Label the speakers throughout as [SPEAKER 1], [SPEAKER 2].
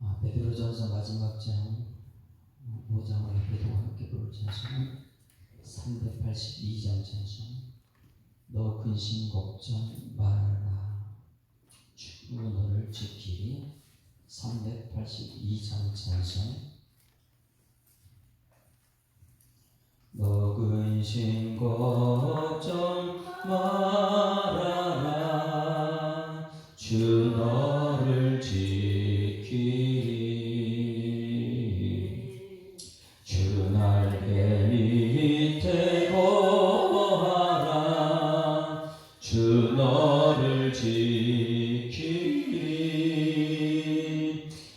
[SPEAKER 1] 베드로전서 마지막 장 5장을 앞에도 함께 부를 찬송은 382장 찬송. 너 근심 걱정 말아라 주 너를 지키리. 382장 찬송. 너 근심 걱정 말아라 주 너를 지키리. 주 날개 밑에 거하라 주 너를 지키리.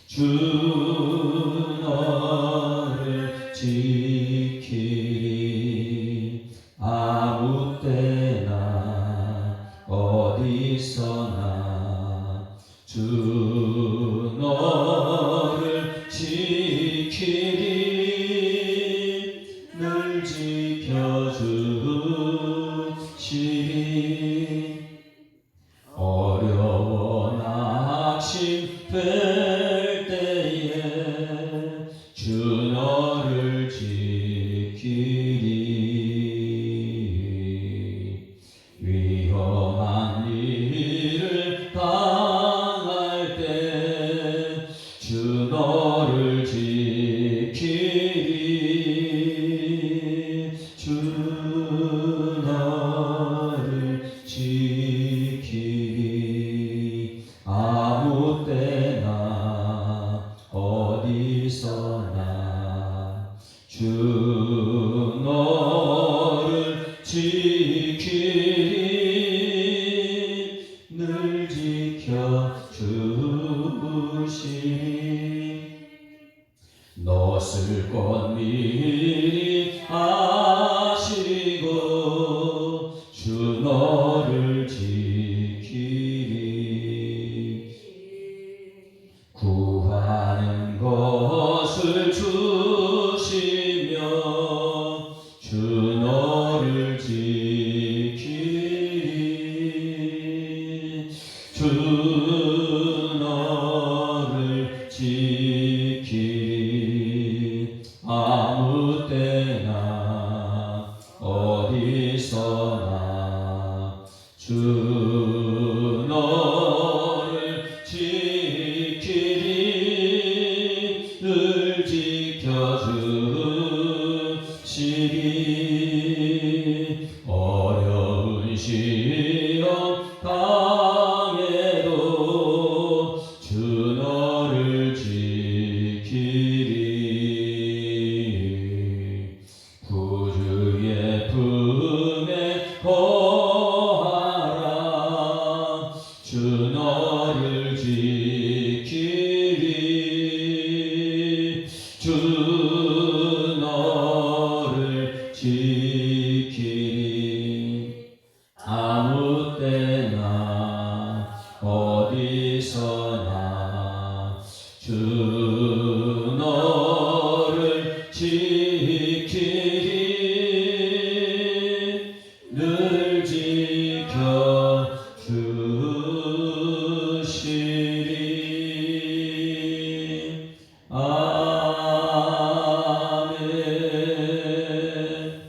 [SPEAKER 1] 주 너를 지키리. 아무 때나 어디서나 주 너를 지키리. 늘 지켜주시리. 어려워 낙심될 때에 주 너를 지키리. 위험한 일을 당할 때 주 너를 지키리. 주 너를 지키리. 아무 때나 어디서나 주 너를 지키리. 늘 지켜주시리. 너 쓸 것 미리 아시고 주 너를 지키리. 구하는 것을 주시며 주 너를 지키리. 주 너를 지키리. 아무 때나 어디서나 주 너를 지키리. 늘 지켜주시리. 어려운 시험 당해도 주 너를 지키리. 구주의 품에 거하라 주 너를 지키리. 주 너를 지키리. 아무 때나 어디서나 주 너를 지키리. 늘 지켜주시리. 아멘.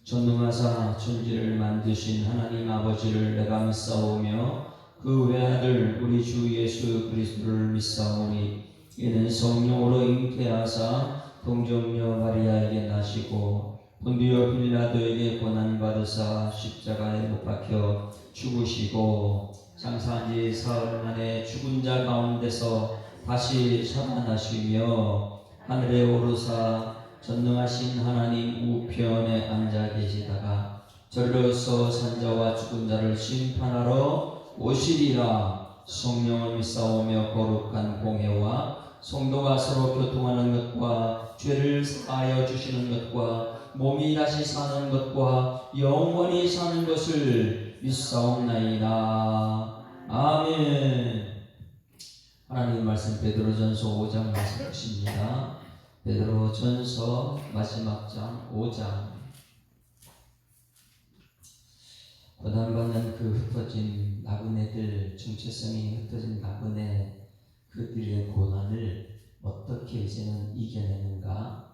[SPEAKER 1] 전능하사 천지를 만드신 하나님 아버지를 내가 믿사오며 그 외아들 우리 주 예수 그리스도를 믿사오니 이는 성령으로 잉태하사 동정녀 마리아에게 나시고 본디오 빌라도에게 고난받으사 십자가에 못 박혀 죽으시고 장사한 지 사흘 만에 죽은 자 가운데서 다시 살아나시며 하늘에 오르사 전능하신 하나님 우편에 앉아 계시다가 저리로서 산자와 죽은 자를 심판하러 오시리라. 성령을 믿사오며 거룩한 공회와 성도가 서로 교통하는 것과 죄를 사하여 주시는 것과 몸이 다시 사는 것과 영원히 사는 것을 믿사옵나이다. 아멘. 하나님 말씀 베드로전서 5장 말씀하십니다. 베드로전서 마지막 장 5장. 고난받는 그 흩어진 나그네들, 정체성이 흩어진 나그네, 그들의 어떻게 이제는 이겨내는가?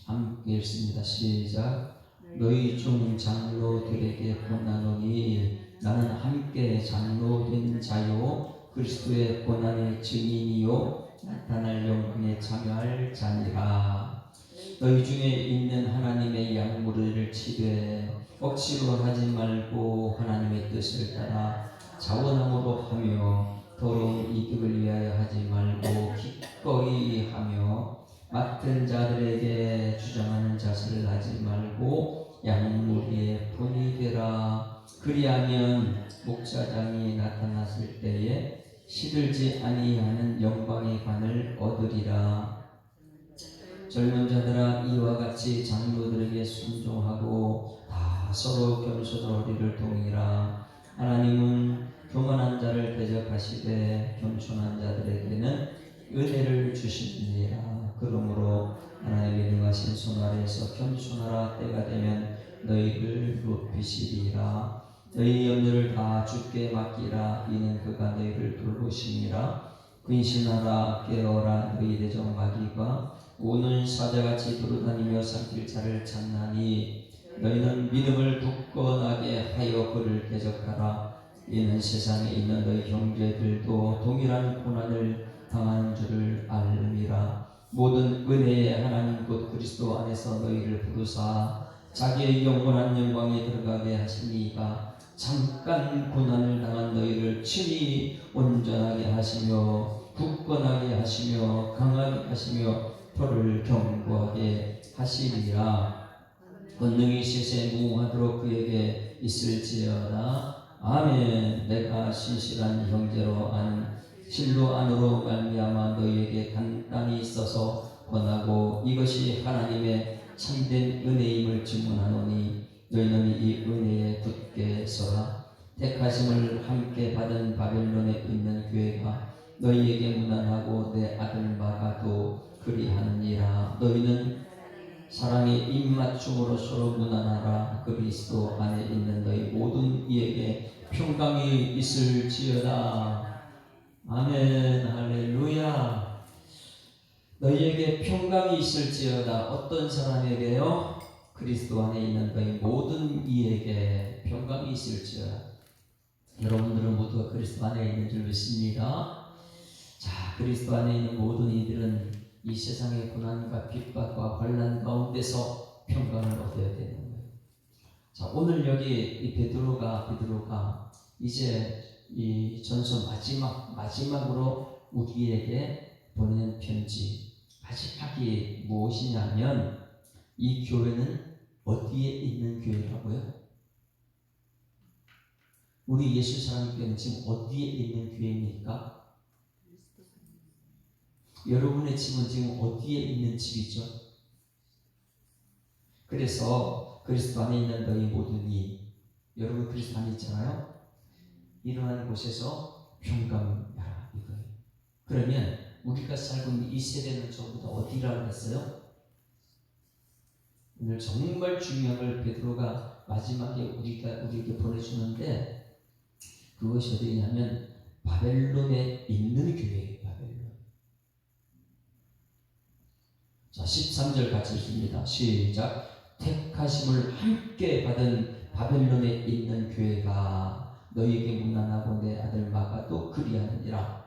[SPEAKER 1] 함께 읽습니다. 시작. 너희 중 장로들에게 권하노니 나는 함께 장로된 자요 그리스도의 고난의 증인이요 나타날 영광에 참여할 자니라. 너희 중에 있는 하나님의 양무리를 치되 억지로 하지 말고 하나님의 뜻을 따라 자원함으로 하며 더러운 이득을 위하여 하지 말고 기꺼이 하며 맡은 자들에게 주장하는 자세를 하지 말고 양무리의 본이 되라. 그리하면 목자장이 나타났을 때에 시들지 아니하는 영광의 관을 얻으리라. 젊은 자들아 이와 같이 장로들에게 순종하고 다 서로 겸손으로 허리를 동이라. 하나님은 교만한 자를 대적하시되 겸손한 자들에게는 은혜를 주시느니라. 그러므로 하나님의 능하신 손 아래에서 겸손하라. 때가 되면 너희를 높이시리라. 너희 염려를 다 주께 맡기라. 이는 그가 너희를 돌보시니라. 근신하라. 깨어라. 너희 대적 마귀가 오는 사자같이 돌아다니며 삼킬 자를 찾나니 너희는 믿음을 굳건하게 하여 그를 대적하라. 이는 세상에 있는 너희 형제들도 동일한 고난을 당하는 줄을 알미라. 모든 은혜의 하나님 곧 그리스도 안에서 너희를 부르사 자기의 영원한 영광에 들어가게 하시니가 잠깐 고난을 당한 너희를 친히 온전하게 하시며 굳건하게 하시며 강하게 하시며 표를 견고하게 하시리라. 권능이 세세 무궁하도록 그에게 있을지어다. 아멘. 내가 신실한 형제로 아는 실로 안으로 말미암아 너희에게 간단히 써서 권하고 이것이 하나님의 참된 은혜임을 증언하노니 너희는 이 은혜에 굳게 서라. 택하심을 함께 받은 바벨론에 있는 교회가 너희에게 무난하고 내 아들 마가도 그리하느니라. 너희는 사랑의 입맞춤으로 서로 무난하라. 그리스도 안에 있는 너희 모든 이에게 평강이 있을지어다. 아멘. 할렐루야. 너희에게 평강이 있을지어다. 어떤 사람에게요? 그리스도 안에 있는 너희 모든 이에게 평강이 있을지어다. 여러분들은 모두가 그리스도 안에 있는 줄 믿습니다. 자, 그리스도 안에 있는 모든 이들은 이 세상의 고난과 핍박과 환난 가운데서 평강을 얻어야 되는 거예요. 자, 오늘 여기 이 베드로가 이제 이 전서 마지막으로 우리에게 보내는 편지, 마지막이 무엇이냐면 이 교회는 어디에 있는 교회라고요? 우리 예수 사랑 교회는 지금 어디에 있는 교회입니까? 여러분의 집은 지금 어디에 있는 집이죠? 그래서 그리스도 안에 있는 너희 모두니, 여러분 그리스도 안에 있잖아요. 일어나는 곳에서 평강하라 이거예요. 그러면 우리가 살고 있는 이 세대는 전부 다 어디라고 했어요? 오늘 정말 중요한 걸 베드로가 마지막에 우리에게 보내주는데 그것이 어디냐면 바벨론에 있는 교회예요. 바벨론. 자, 13절 같이 읽습니다. 시작. 택하심을 함께 받은 바벨론에 있는 교회가 너희에게 문안하고 내 아들 마가도 그리하느니라.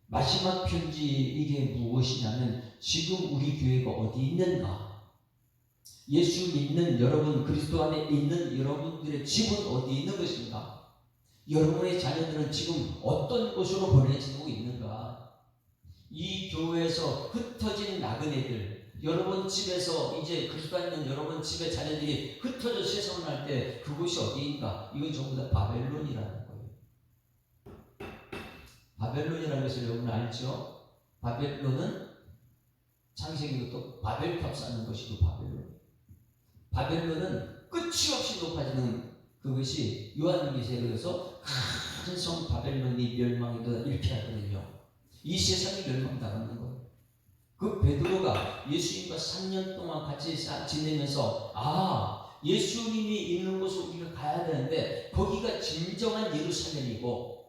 [SPEAKER 1] 마지막 편지 이게 무엇이냐면 지금 우리 교회가 어디 있는가? 예수 믿는 여러분, 그리스도 안에 있는 여러분들의 집은 어디 있는 것인가? 여러분의 자녀들은 지금 어떤 곳으로 보내지고 있는가? 이 교회에서 흩어진 나그네들, 여러분 집에서 이제 그리스도 안에 있는 여러분 집의 자녀들이 흩어져 세상을 할 때 그곳이 어디인가? 이건 전부 다 바벨론이라는 거예요. 바벨론이라는 것을 여러분 알죠? 바벨론은 창세기부터 바벨탑 쌓는 것이고 바벨론은 끝이 없이 높아지는 그것이 요한계시록에서 큰 성 바벨론이 멸망이다 이렇게 하거든요. 이 세상이 멸망당하는 거예요. 그 베드로가 예수님과 3년 동안 같이 지내면서 예수님이 있는 곳을 우리가 가야 되는데 거기가 진정한 예루살렘이고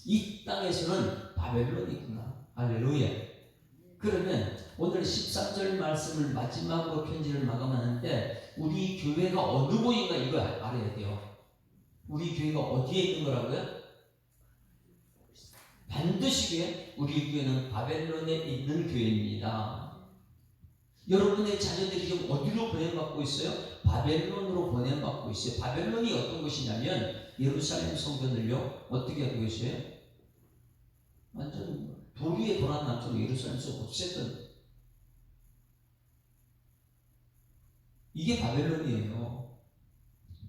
[SPEAKER 1] 이 땅에서는 바벨론이구나. 할렐루야. 그러면 오늘 13절 말씀을 마지막으로 편지를 마감하는데 우리 교회가 어느 곳인가 이거 알아야 돼요. 우리 교회가 어디에 있는 거라고요? 반드시 우리 교회는 바벨론에 있는 교회입니다. 여러분의 자녀들이 지금 어디로 보냄받고 있어요? 바벨론으로 보냄받고 있어요. 바벨론이 어떤 곳이냐면 예루살렘 성전을요 어떻게 하고 계세요? 완전 돌 위에 돌아난 남처럼 예루살렘에서 없앴던 이게 바벨론이에요.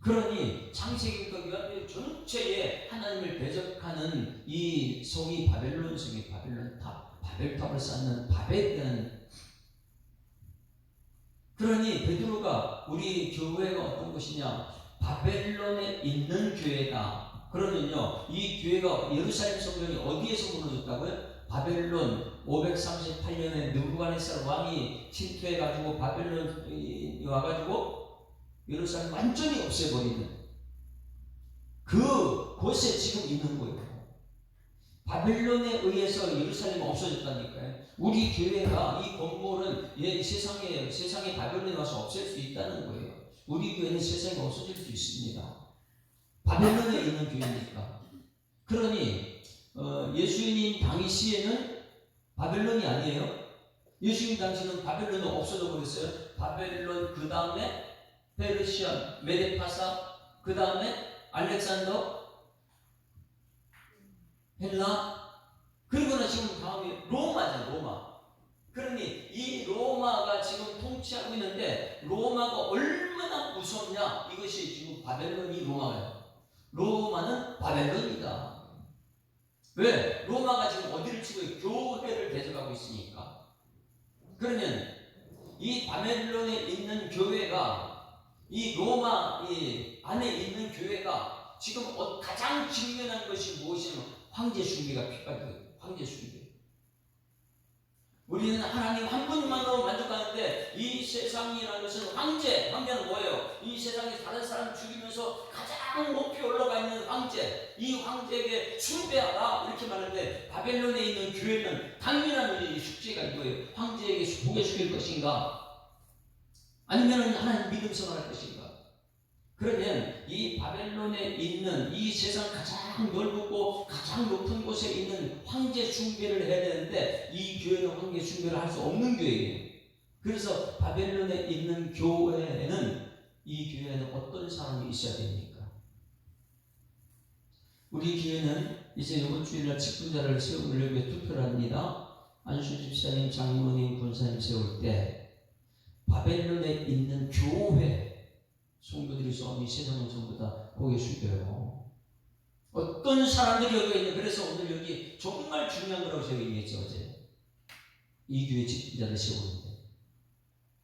[SPEAKER 1] 그러니 창세기부터 전체에 하나님을 대적하는 이 성이 바벨론 성이 바벨론 탑, 바벨탑을 쌓는 바벨에 대한 그러니 베드로가 우리 교회가 어떤 곳이냐 바벨론에 있는 교회다. 그러면요 이 교회가 예루살렘 성전이 어디에서 무너졌다고요? 바벨론 538년에 느부갓네살 왕이 침투해가지고 바벨론이 와가지고 예루살렘 완전히 없애버리는 그 곳에 지금 있는 거예요. 바벨론에 의해서 예루살렘이 없어졌다니까요. 우리 교회가 이 건물은 세상에 바벨론에 와서 없앨 수 있다는 거예요. 우리 교회는 세상에 없어질 수 있습니다. 바벨론에 있는 교회니까. 그러니 예수님 당시에는 바벨론이 아니에요. 예수님 당시는 바벨론은 없어져 버렸어요. 바벨론 그 다음에 페르시아, 메데파사, 그 다음에 알렉산더, 헬라, 그리고는 지금 다음에 로마죠, 로마. 그러니 이 로마가 지금 통치하고 있는데 로마가 얼마나 무섭냐? 이것이 지금 바벨론이 로마예요. 로마는 바벨론이다. 왜? 로마가 지금 어디를 치고 있고 교회를 대적하고 있으니까. 그러면 이 바벨론에 있는 교회가 이 로마 안에 있는 교회가 지금 가장 직면한 것이 무엇이냐면 황제 숭배가 필요해요. 황제 숭배. 우리는 하나님 한 분만으로 만족하는데 이 세상이라는 것은 황제는 뭐예요? 이 세상에 다른 사람 죽이면서 가장 높이 올라가 있는 황제, 이 황제에게 숭배하라 이렇게 말하는데 바벨론에 있는 교회는 당연한 숙제가 이거예요. 황제에게 고개 숙일 것인가? 아니면 하나님 믿음 생활할 것인가? 그러면 이 바벨론에 있는 이 세상 가장 넓고 가장 높은 곳에 있는 황제 숭배를 해야 되는데 이 교회는 황제 숭배를 할 수 없는 교회예요. 그래서 바벨론에 있는 교회에는 이 교회에는 어떤 사람이 있어야 됩니까? 우리 교회는 이제 이번 주일날 직분자를 세우려고 투표를 합니다. 안수 집사님, 장로님, 권사님 세울 때 바벨론에 있는 교회 성도들이 이 세상은 전부 다 고개 숙여요. 어떤 사람들이 여기 있는 그래서 오늘 여기 정말 중요한 거라고 제가 얘기했죠 어제. 이 교회 직분자를 세우는데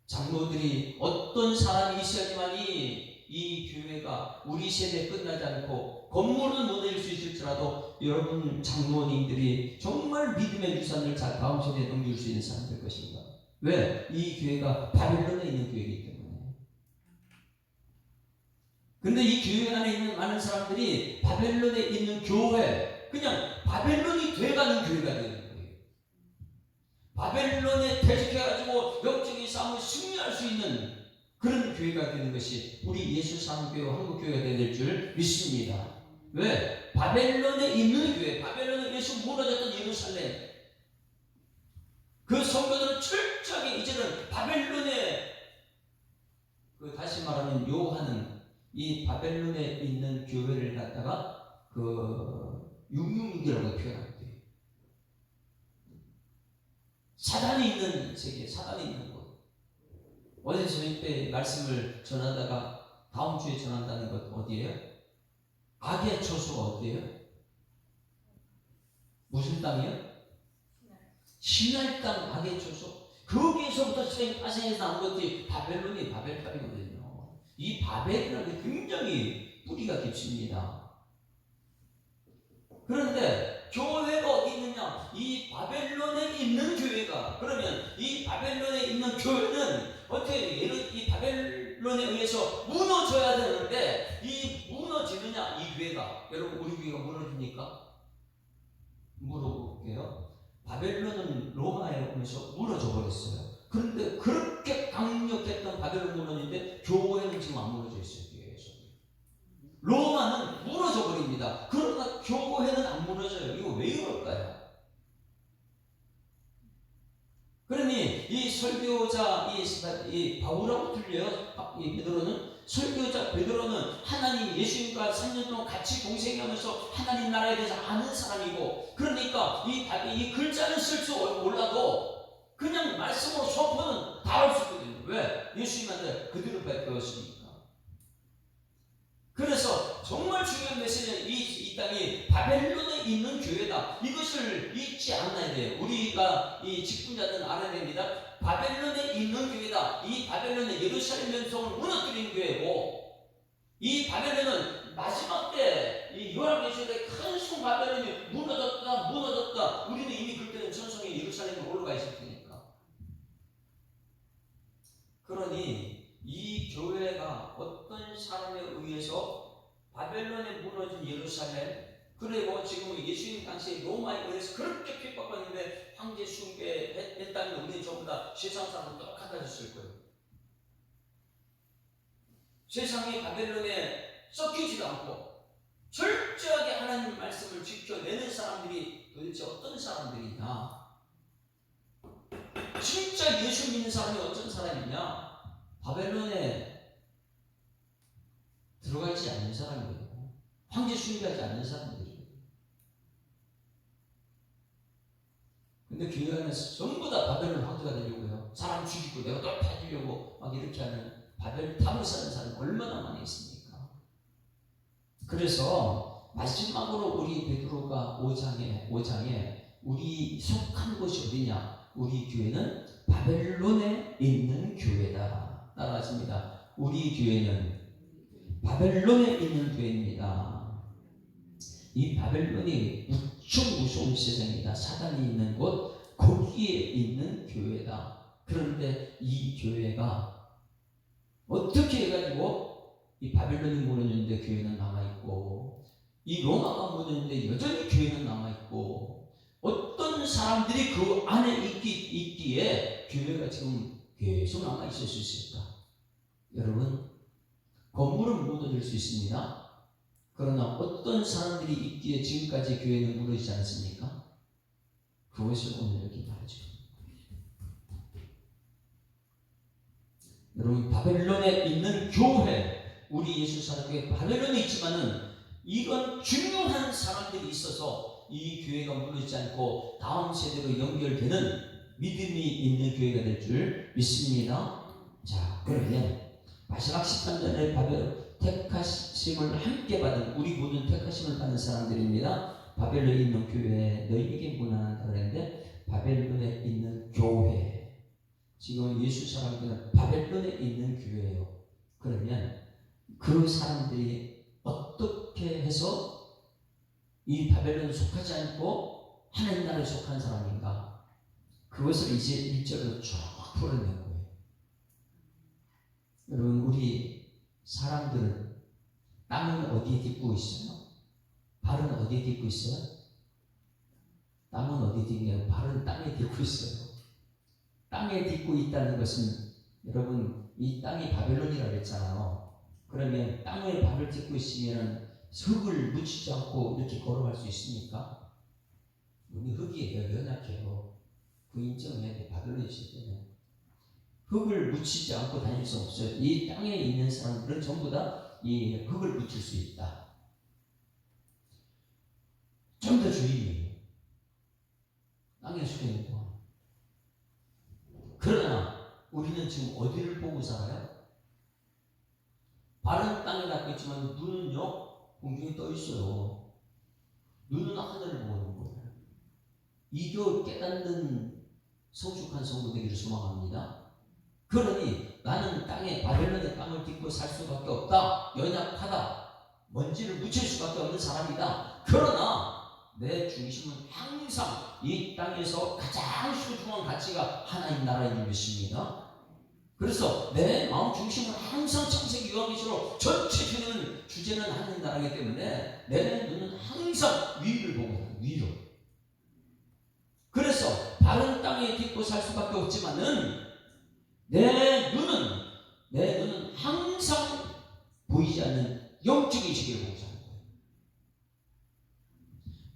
[SPEAKER 1] 장로들이 어떤 사람이 있어야지만이 이 교회가 우리 세대에 끝나지 않고 건물은 무너질 수 있을지라도 여러분 장로님들이 정말 믿음의 유산을 잘 다음 세대에 넘길 수 있는 사람 될 것인가. 왜? 이 교회가 바벨론에 있는 교회이기 때문에. 근데 이 교회 안에 있는 많은 사람들이 바벨론에 있는 교회, 그냥 바벨론이 돼가는 교회가 되는 거예요. 바벨론에 대적해가지고 영적인 싸움을 승리할 수 있는 그런 교회가 되는 것이 우리 예수사랑교회와 한국교회가 될 줄 믿습니다. 왜? 바벨론에 있는 교회, 바벨론은 예수 무너졌던 예루살렘, 그 성도들은 철저하게 이제는 바벨론에 다시 말하면 요한은 이 바벨론에 있는 교회를 갖다가 666이라고 표현합니다. 사단이 있는 세계, 사단이 있는 곳. 어제 저희 때 말씀을 전하다가 다음 주에 전한다는 것 어디예요? 악의 처소가 어디예요? 무슨 땅이요? 신할 땅 악의 처소. 거기에서부터 파생해서 나온 것이 바벨론이 바벨탑이거든요. 이 바벨이라는 게 굉장히 뿌리가 깊습니다. 그런데 교회가 어디 있느냐? 이 바벨론에 있는 교회가. 그러면 이 바벨론에 있는 교회는 어떻게 이 바벨론에 의해서 무너져야 되는데 이 무너지느냐? 이 교회가. 여러분 우리 교회가 무너집니까? 물어볼게요. 바벨론은 로마의 하면서 무너져 버렸어요. 그런데 그렇게 강력했던 바벨론 문화인데 교회는 지금 안 무너져 있어요. 교회에서. 로마는 무너져 버립니다. 그러나 교회는 안 무너져요. 이거 왜 그럴까요? 그러니 이 설교자 이 바울하고 틀려요. 이 베드로는 설교자 베드로는 하나님 예수님과 3년 동안 같이 동생하면서 하나님 나라에 대해서 아는 사람이고, 그러니까 이 글자는 쓸 줄 몰라도 그냥 말씀으로 선포는 다 할 수 있거든요. 왜? 예수님한테 그들을 배웠으니까. 그래서 정말 중요한 메시지는 이 땅이 바벨론에 있는 교회다. 이것을 잊지 않아야 돼요. 우리가 이 직분자들은 알아야 됩니다. 바벨론에 있는 교회다. 이 바벨론은 예루살렘 연성을 무너뜨린 교회고, 이 바벨론은 마지막 때 이 요람계시대 큰 성 바벨론이 무너졌다. 우리는 이미 그때는 천성이 예루살렘에 올라가 있을 테니까. 그러니 이 교회가 어떤 사람에 의해서 바벨론에 무너진 예루살렘, 그리고 지금 예수님 당시에 로마에 의해서 그렇게 핍박받는데 황제 숭배했다면 우리는 전부 다 세상 사람은 똑같아졌을 거예요. 세상이 바벨론에 썩히지도 않고 철저하게 하나님 말씀을 지켜내는 사람들이 도대체 어떤 사람들이냐? 진짜 예수 믿는 사람이 어떤 사람이냐? 바벨론에 들어가지 않는 사람이에요. 황제 숭배하지 않는 사람들이에요. 근데 교회 안에서 전부 다 바벨론 황제가 되려고요. 사람 죽이고 내가 또 파주려고 막 이렇게 하는 바벨 탐을 사는 사람이 얼마나 많이 있습니까? 그래서 마지막으로 우리 베드로가 5장에 우리 속한 곳이 어디냐? 우리 교회는 바벨론에 있는 교회다. 따라하십니다. 우리 교회는 바벨론에 있는 교회입니다. 이 바벨론이 무척 무서운 세상이다. 사단이 있는 곳, 거기에 있는 교회다. 그런데 이 교회가 어떻게 해가지고 이 바벨론이 무너졌는데 교회는 남아있고, 이 로마가 무너졌는데 여전히 교회는 남아있고, 어떤 사람들이 그 안에 있기에 교회가 지금 계속 남아있을 수 있을까? 여러분, 건물은 무너질 수 있습니다. 그러나 어떤 사람들이 있기에 지금까지 교회는 무너지지 않습니까? 그것을 오늘 여기 말하죠. 여러분, 바벨론에 있는 교회, 우리 예수 사랑교회 바벨론에 있지만은 이건 중요한 사람들이 있어서 이 교회가 무너지지 않고 다음 세대로 연결되는 믿음이 있는 교회가 될 줄 믿습니다. 자, 그러면 마지막 13절에 바벨론 택하심을 함께 받은, 우리 모든 택하심을 받은 사람들입니다. 바벨론에 있는 교회 너희에게 문안한다 그랬는데 바벨론에 있는 교회, 지금 예수 사람들은 바벨론에 있는 교회예요. 그러면 그 사람들이 어떻게 해서 이 바벨론에 속하지 않고 하나님 나라에 속한 사람인가? 그것을 이제 1절로 쭉 풀어낸 거예요. 여러분, 우리 사람들은 땅은 어디에 딛고 있어요? 발은 어디에 딛고 있어요? 땅은 어디에 딛냐고? 발은 땅에 딛고 있어요. 땅에 딛고 있다는 것은, 여러분, 이 땅이 바벨론이라고 했잖아요. 그러면 땅에 발을 딛고 있으면 흙을 묻히지 않고 이렇게 걸어갈 수 있습니까? 우리 흙이에요. 연약해요. 그 인정해야 돼. 바벨론에 있을 때는 흙을 묻히지 않고 다닐 수 없어요. 이 땅에 있는 사람들은 전부 다 이 흙을 묻힐 수 있다. 좀 더 주인이에요. 땅에 속해 있는 동안. 그러나 우리는 지금 어디를 보고 살아요? 발은 땅에 닿고 있지만 눈은요, 공중에 떠 있어요. 눈은 하늘을 보는 거예요. 이거 깨닫는 성숙한 성도 되기를 소망합니다. 그러니 나는 땅에, 바벨론의 땅을 딛고 살 수밖에 없다. 연약하다. 먼지를 묻힐 수밖에 없는 사람이다. 그러나 내 중심은 항상 이 땅에서 가장 소중한 가치가 하나님 나라인 줄 믿습니다. 그래서 내 마음 중심은 항상 창세기 요한계시록 전체 주제는 하나님 나라이기 때문에 내 눈은 항상 위를 보고, 위로. 그래서 바른 땅에 딛고 살 수밖에 없지만은 내 눈은 항상 보이지 않는 영적인 세계를 보고 사는 거예요.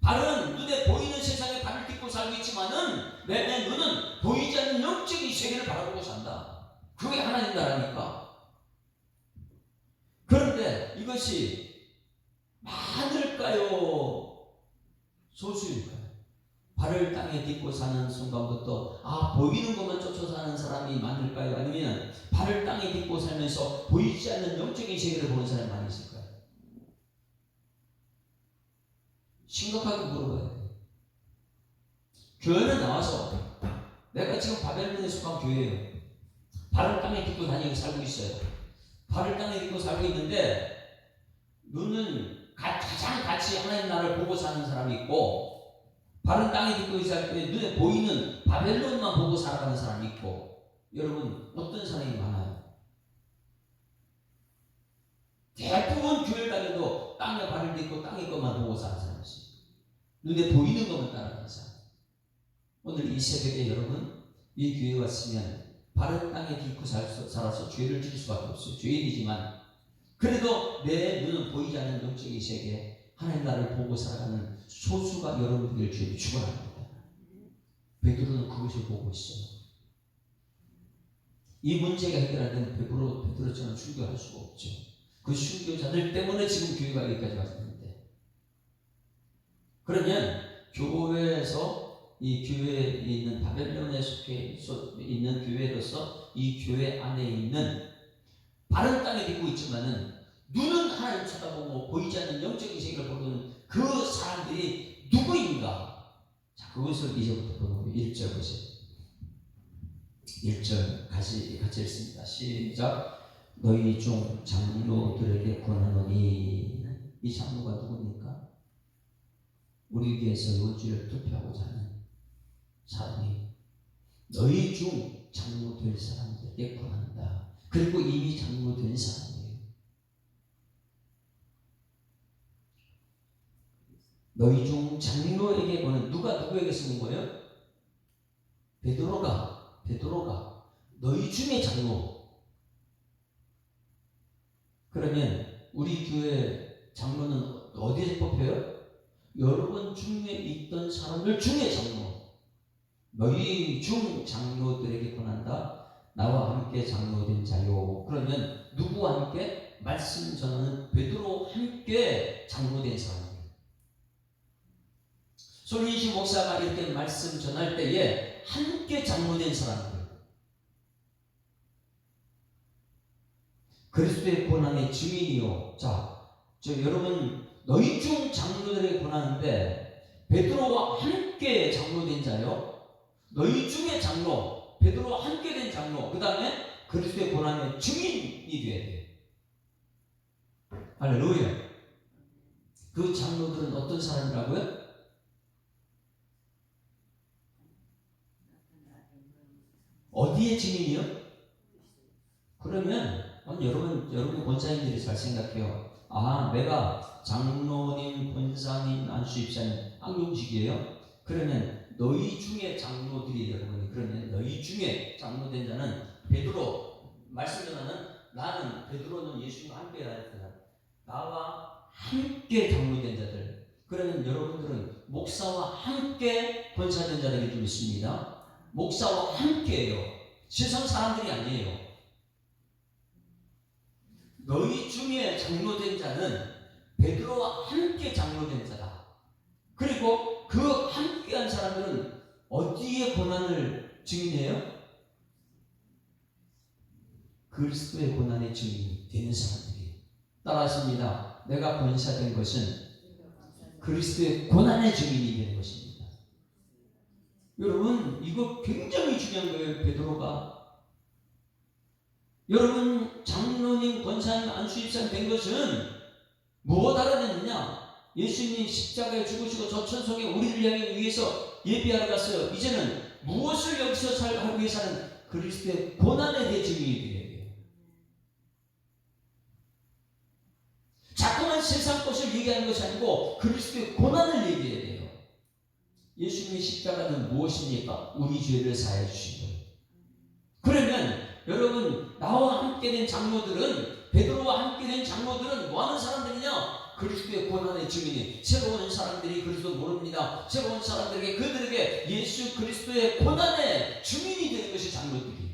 [SPEAKER 1] 발은 눈에 보이는 세상에 발을 딛고 살고 있지만은 내 눈은 보이지 않는 영적인 세계를 바라보고 산다. 그게 하나님 나라니까. 그런데 이것이 많을까요? 소수일까요? 발을 땅에 딛고 사는 순간부터 보이는 것만 쫓아 사는 사람이 많을까요? 아니면 발을 땅에 딛고 살면서 보이지 않는 영적인 세계를 보는 사람이 많이 있을까요? 심각하게 물어봐야 돼요. 교회는 나와서 내가 지금 바벨론에 속한 교회예요. 발을 땅에 딛고 다니고 살고 있어요. 발을 땅에 딛고 살고 있는데 눈은 가장 같이 하나님 나라를 보고 사는 사람이 있고, 발은 땅에 딛고 있을 때 눈에 보이는 바벨론만 보고 살아가는 사람이 있고, 여러분 어떤 사람이 많아요? 대부분 교회를 다녀도 땅에 발을 딛고 땅의 것만 보고 사는 사람이 있어요. 눈에 보이는 것만 따라가는 사람. 오늘 이 새벽에 여러분 이 교회에 왔으면 바른 땅에 딛고 살아서 죄를 지을 수밖에 없어요. 죄인이지만 그래도 내 눈은 보이지 않는 영적인 세계, 하나님 나라를 보고 살아가는 소수가 여러분들을 주님이 축원합니다. 베드로는 그것을 보고 있어요. 이 문제가 해결 안 되면 베드로처럼 순교할 수가 없죠. 그 순교자들 때문에 지금 교회가 여기까지 왔는데, 그러면 교회에서 이 교회에 있는 바벨론에 속해 있는 교회로서 이 교회 안에 있는 바른 땅에 딛고 있지만은 눈은 하나님 쳐다보고 보이지 않는 영적인 세계를 보는 그 사람들이 누구인가? 자, 그것을 이제부터 보는 거예요. 1절 보세요. 1절 같이 읽습니다. 시작. 너희 중 장로들에게 권하노니. 이 장로가 누굽니까? 우리 교회에서 이번 투표하고자 하는 사람이 너희 중 장로 될 사람들에게 권한다. 그리고 이미 장로 된 사람이에요. 너희 중 장로에게 권한, 누가 누구에게 쓰는 거예요? 베드로가 너희 중에 장로. 그러면 우리 교회 장로는 어디에서 뽑혀요? 여러분 중에 있던 사람들 중에 장로. 너희 중 장로들에게 권한다. 나와 함께 장로된 자요. 그러면 누구와 함께? 말씀 전하는 베드로와 함께 장로된 사람이에요. 손인시 목사가 이렇게 말씀 전할 때에 함께 장로된 사람들, 그리스도의 고난의 증인이요. 자, 여러분 너희 중 장로들에게 권하는데 베드로와 함께 장로된 자요. 너희 중에 장로, 베드로와 함께 된 장로, 그 다음에 그리스도의 고난의 증인이 되어야 돼요. 할렐루야. 그 장로들은 어떤 사람이라고요? 어디에 증인이요? 그러면 여러분 권사님들이 잘 생각해요. 내가 장로님, 권사님, 안수입사님, 안경직이에요. 그러면 너희 중에 장로들이 여러분이, 그러면 너희 중에 장로된 자는 베드로, 말씀 전하는 나는, 베드로는 예수님과 함께 하였다. 나와 함께 장로된 자들. 그러면 여러분들은 목사와 함께 권사된 자들이 좀 있습니다. 목사와 함께예요. 세상 사람들이 아니에요. 너희 중에 장로된 자는 베드로와 함께 장로된 자다. 그리고 그 함께한 사람들은 어디에 고난을 증인해요? 그리스도의 고난의 증인이 되는 사람들이에요. 따라하십니다. 내가 권사된 것은 그리스도의 고난의 증인이 되는 것입니다. 여러분 이거 굉장히 중요한 거예요. 베드로가 여러분 장로님, 권사님, 안수입사님 된 것은 무엇 알아냈느냐? 예수님이 십자가에 죽으시고 저 천성에 우리를 향해 위해서 예비하러 갔어요. 이제는 무엇을 여기서 하기 위해서는 그리스도의 고난에 대해 증인이 되어야 돼요. 자꾸만 세상 것을 얘기하는 것이 아니고 그리스도의 고난을 얘기해야 돼요. 예수님의 십자가는 무엇입니까? 우리 죄를 사해 주신 거예요. 그러면 여러분, 나와 함께 된 장로들은, 베드로와 함께 된 장로들은 뭐 하는 사람들이냐? 그리스도의 고난의 증인이, 새로운 사람들이 그리스도 모릅니다. 새로운 사람들에게, 그들에게 예수 그리스도의 고난의 증인이 되는 것이 장로들이.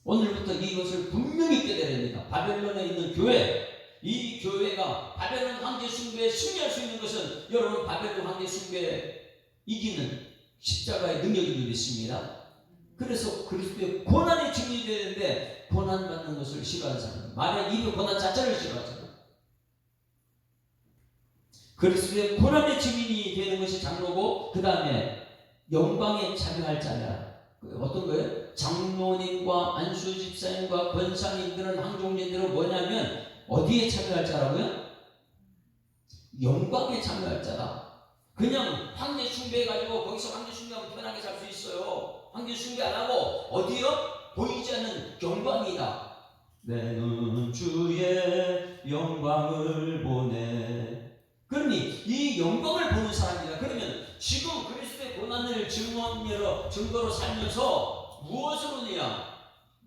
[SPEAKER 1] 오늘부터 이것을 분명히 깨달아야 됩니다. 바벨론에 있는 교회, 이 교회가 바벨론 황제 숭배에 승리할 수 있는 것은 여러분 바벨론 황제 숭배에 이기는 십자가의 능력이 있습니다. 그래서 그리스도의 고난의 증인이 되는데, 고난받는 것을 싫어하는 사람, 말의 입의 고난 자체를 싫어하잖아요. 그리스도의 고난의 증인이 되는 것이 장로고, 그 다음에 영광에 참여할 자냐. 어떤 거예요? 장로님과 안수 집사님과 권사님들은, 항종진들은 뭐냐면 어디에 참여할 자라고요? 영광에 참여할 자다. 그냥 황제 숭배해가지고 거기서 황제 숭배하면 편하게 살 수 있어요. 황제 숭배 안 하고 어디요? 보이지 않는 영광이다. 내 눈은 주의 영광을 보네. 그러니 이 영광을 보는 사람이다. 그러면 지금 그리스도의 고난을 증거로 살면서 무엇으로 내야?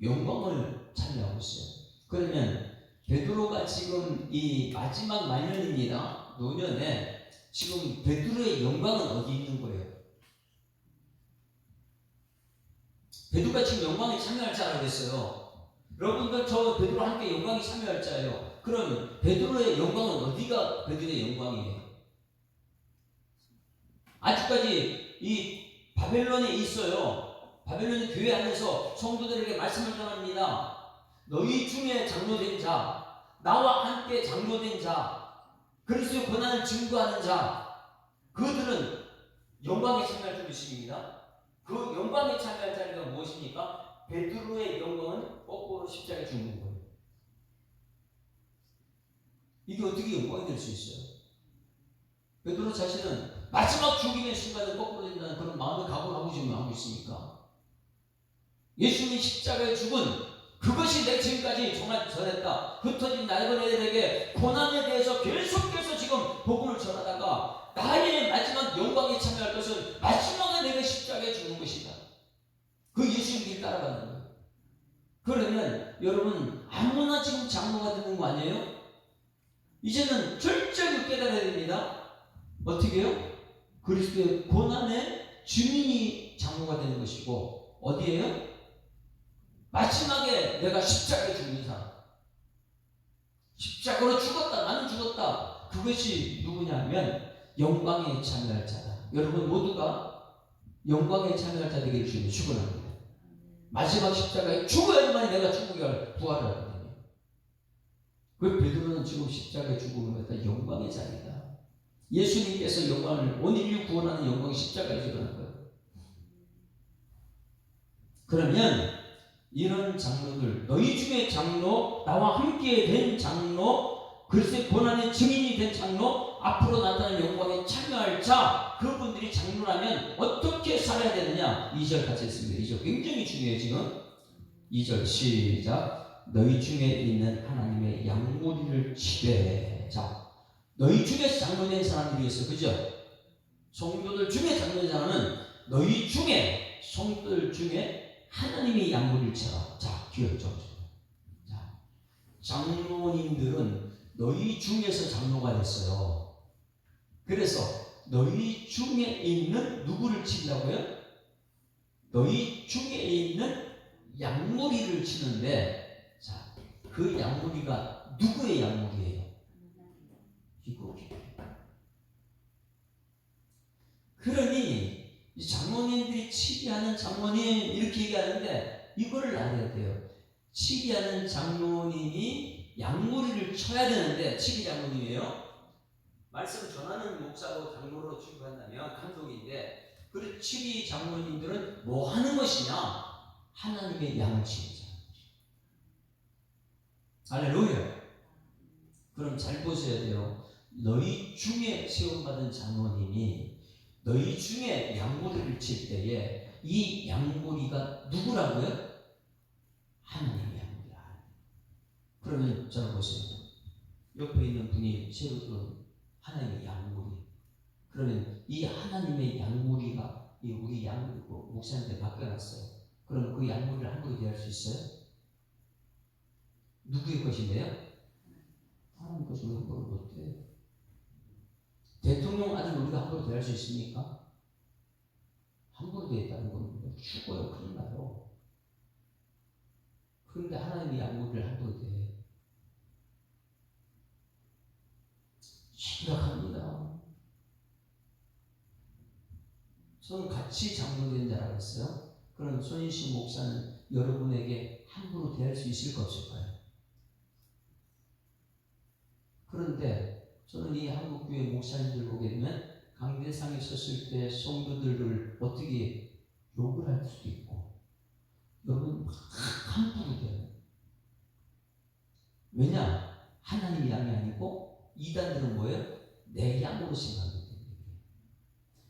[SPEAKER 1] 영광을 참여하고 있어요. 그러면 베드로가 지금 이 마지막 말년입니다. 노년에 지금 베드로의 영광은 어디 있는 거예요? 베드로가 지금 영광에 참여할 자라고 했어요. 여러분들, 저 베드로와 함께 영광에 참여할 자예요. 그럼 베드로의 영광은 어디가 베드로의 영광이에요? 아직까지 이 바벨론에 있어요. 바벨론 교회 안에서 성도들에게 말씀을 전합니다. 너희 중에 장로된 자, 나와 함께 장로된 자, 그리스도의 고난을 증거하는 자, 그들은 영광에 참여할 것입니다. 그 영광에 참여할 자리가 무엇입니까? 베드로의 영광은 거꾸로 십자가에 죽는 거예요. 이게 어떻게 영광이 될 수 있어요? 베드로 자신은 마지막 죽임의 순간을 거꾸로 된다는 그런 마음의 각오를 하고 지금 하고 있습니까? 예수님이 십자가에 죽은 그것이 내 지금까지 정말 전했다. 흩어진 날버네들에게 고난에 대해서 계속해서 지금 복음을 전하다가 나의 마지막 영광에 참여할 것은 마지막에 내가 십자가에 죽는 것이다. 그 예수님 길 따라가는 거예요. 그러면 여러분, 아무나 지금 장로가 되는 거 아니에요? 이제는 철저히 깨달아야 됩니다. 어떻게 해요? 그리스도의 고난의 증인이 장로가 되는 것이고, 어디에요? 마지막에 내가 십자가에 죽는 사람, 십자가로 죽었다, 나는 죽었다. 그것이 누구냐면 영광에 참여할 자다. 여러분 모두가 영광에 참여할 자 되기를 주님이 축원합니다. 마지막 십자가에 죽어야지만 내가 천국에 부활을 하거든요. 그 베드로는 지금 십자가에 죽음을 갖다 영광의 자리다. 예수님께서 영광을, 온 인류 구원하는 영광이 십자가에 일어난 거예요. 그러면 이런 장로들, 너희 중에 장로, 나와 함께 된 장로, 그리스도의 고난의 증인이 된 장로, 앞으로 나타날 영광에 참여할 자, 그분들이 장로라면 어떻게 살아야 되느냐? 2절 같이 했습니다. 2절 굉장히 중요해요. 지금 2절 시작. 너희 중에 있는 하나님의 양무리를 치되. 자, 너희 중에 장로된 사람들이 있어, 그죠? 성도들 중에 장로된 사람은 너희 중에, 성도들 중에 하나님이 양무리를 쳐라. 자, 기억죠. 자, 장로님들은 너희 중에서 장로가 됐어요. 그래서 너희 중에 있는 누구를 친다고요? 너희 중에 있는 양무리를 치는데, 자, 그 양무리가 누구의 양무리예요? 이거. 그러니 이 장로님들이 치기하는 장로님 이렇게 얘기하는데 이거를 알아야 돼요. 치기하는 장로님이 양무리를 쳐야 되는데, 치기 장로님이에요. 말씀 전하는 목사로 장로로 취급한다면 감독인데, 그 치기 장로님들은 뭐 하는 것이냐? 하나님의 양을 치는 자. 할렐루야. 그럼 잘 보셔야 돼요. 너희 중에 세움받은 장로님이 너희 중에 양무리를 칠 때에 이 양무리가 누구라고요? 하나님의 양무리야. 그러면 잘 보세요. 옆에 있는 분이 새로 들은 하나님의 양무리. 그러면 이 하나님의 양무리가 이 우리 목사님한테 맡겨놨어요. 그럼 그 양무리를 함부로 대할 수 있어요? 누구의 것인데요? 하나님 것을 함부로 못해요. 대통령 아들 우리가 함부로 대할 수 있습니까? 함부로 대했다는 건 죽어요. 큰일 나요. 그런데 하나님이 양무리를 함부로 대해요. 심각합니다. 저는 같이 장로된 자라고 했어요. 그럼 손인식 목사는 여러분에게 함부로 대할 수 있을까 없을까요? 그런데 저는 이 한국교회 목사님들 보게 되면 강대상에 섰을 때 성도들을 어떻게 욕을 할 수도 있고 여러분 막 함부로 대요. 왜냐? 하나님 양이 아니고 이단들은 뭐예요? 내 양으로 생각하기 때문에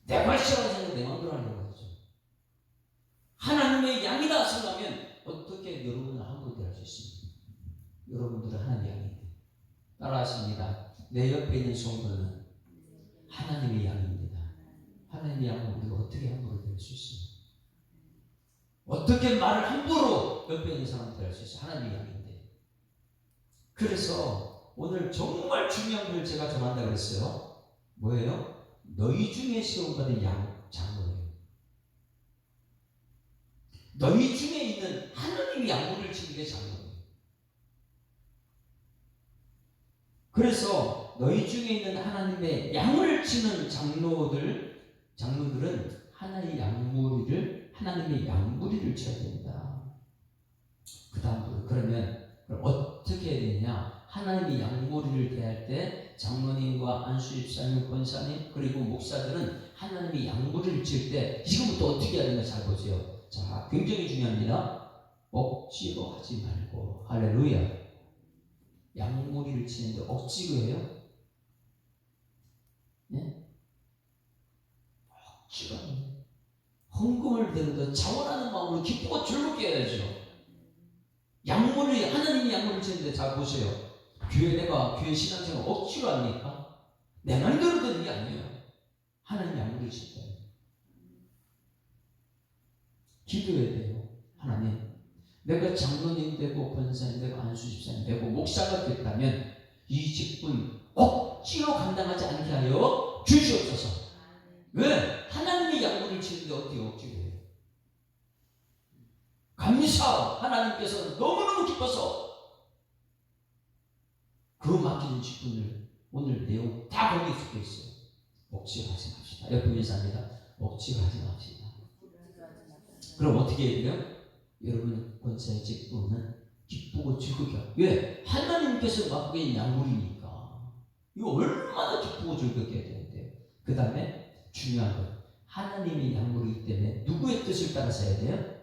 [SPEAKER 1] 내가 싫어하는 생각 내 마음대로 하려고 하죠. 하나님의 양이다 생각하면 어떻게 여러분을 함부로 대할 수 있습니까? 여러분들은 하나님의 양인데 따라하십니다. 내 옆에 있는 성도는 하나님의 양입니다. 하나님의 양을 우리가 어떻게 함부로 대할 수 있어요? 어떻게 말을 함부로 옆에 있는 사람한테 할 수 있어요? 하나님의 양인데. 그래서 오늘 정말 중요한 걸 제가 전한다 그랬어요. 뭐예요? 너희 중에 시험받은 장로예요. 너희 중에 있는 하나님의 양무리를 치는 게 장로예요. 그래서 너희 중에 있는 하나님의 양을 치는 장로들은 하나님의 양무리를 쳐야 된다. 그 다음으로 그러면 어떻게 해야 되냐? 하나님의 양무리를 대할 때 장로님과 안수집사님, 권사님 그리고 목사들은 하나님의 양무리를 칠 때 지금부터 어떻게 해야 되나 잘 보세요. 자, 굉장히 중요합니다. 억지로 하지 말고 할렐루야. 양무리를 치는데 억지로 해요? 네? 억지로 해요. 헌금을 드는데 자원하는 마음으로 기쁘고 즐겁게 해야죠. 하나님이 양무리를 치는데 잘 보세요. 교회 신앙생활 억지로 합니까? 내 말대로 되는 게 아니에요. 하나님 양무리를 칠 때 기도해야 돼요. 하나님, 내가 장로님 되고 권사님 되고 안수집사님 되고 목사가 됐다면 이 직분 억지로 감당하지 않게 하여 주시옵소서. 왜? 하나님이 양무리를 치는데 어떻게 억지로 해요? 하나님께서는 너무너무 기뻐서 그 맡기는 직분을 오늘 내용 다 거기에 적혀 있어요. 억지로 하지 맙시다. 옆에 인사합니다. 억지로 하지 맙시다. 그럼 어떻게 해야 돼요? 여러분 권사의 직분은 기쁘고 즐겁게 하고. 왜? 하나님께서 맡고 계신 양물이니까 이거 얼마나 기쁘고 즐겁게 해야 되는데요. 그 다음에 중요한 건 하나님의 양물이기 때문에 누구의 뜻을 따라서 해야 돼요?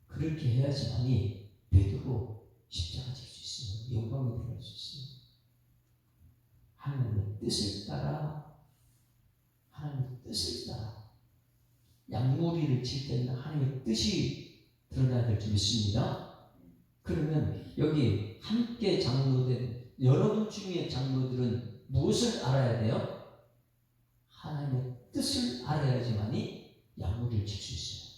[SPEAKER 1] 그렇게 해야지만이 베드로 십자가 질 수 있어요. 영광에 들어갈 수 있어요. 하나님의 뜻을 따라 양무리를 칠 때는 하나님의 뜻이 드러나야 될 줄 믿습니다. 그러면 여기 함께 장로된 여러분 중에 장로들은 무엇을 알아야 돼요? 하나님의 뜻을 알아야지만이 양무리를 칠 수 있어요.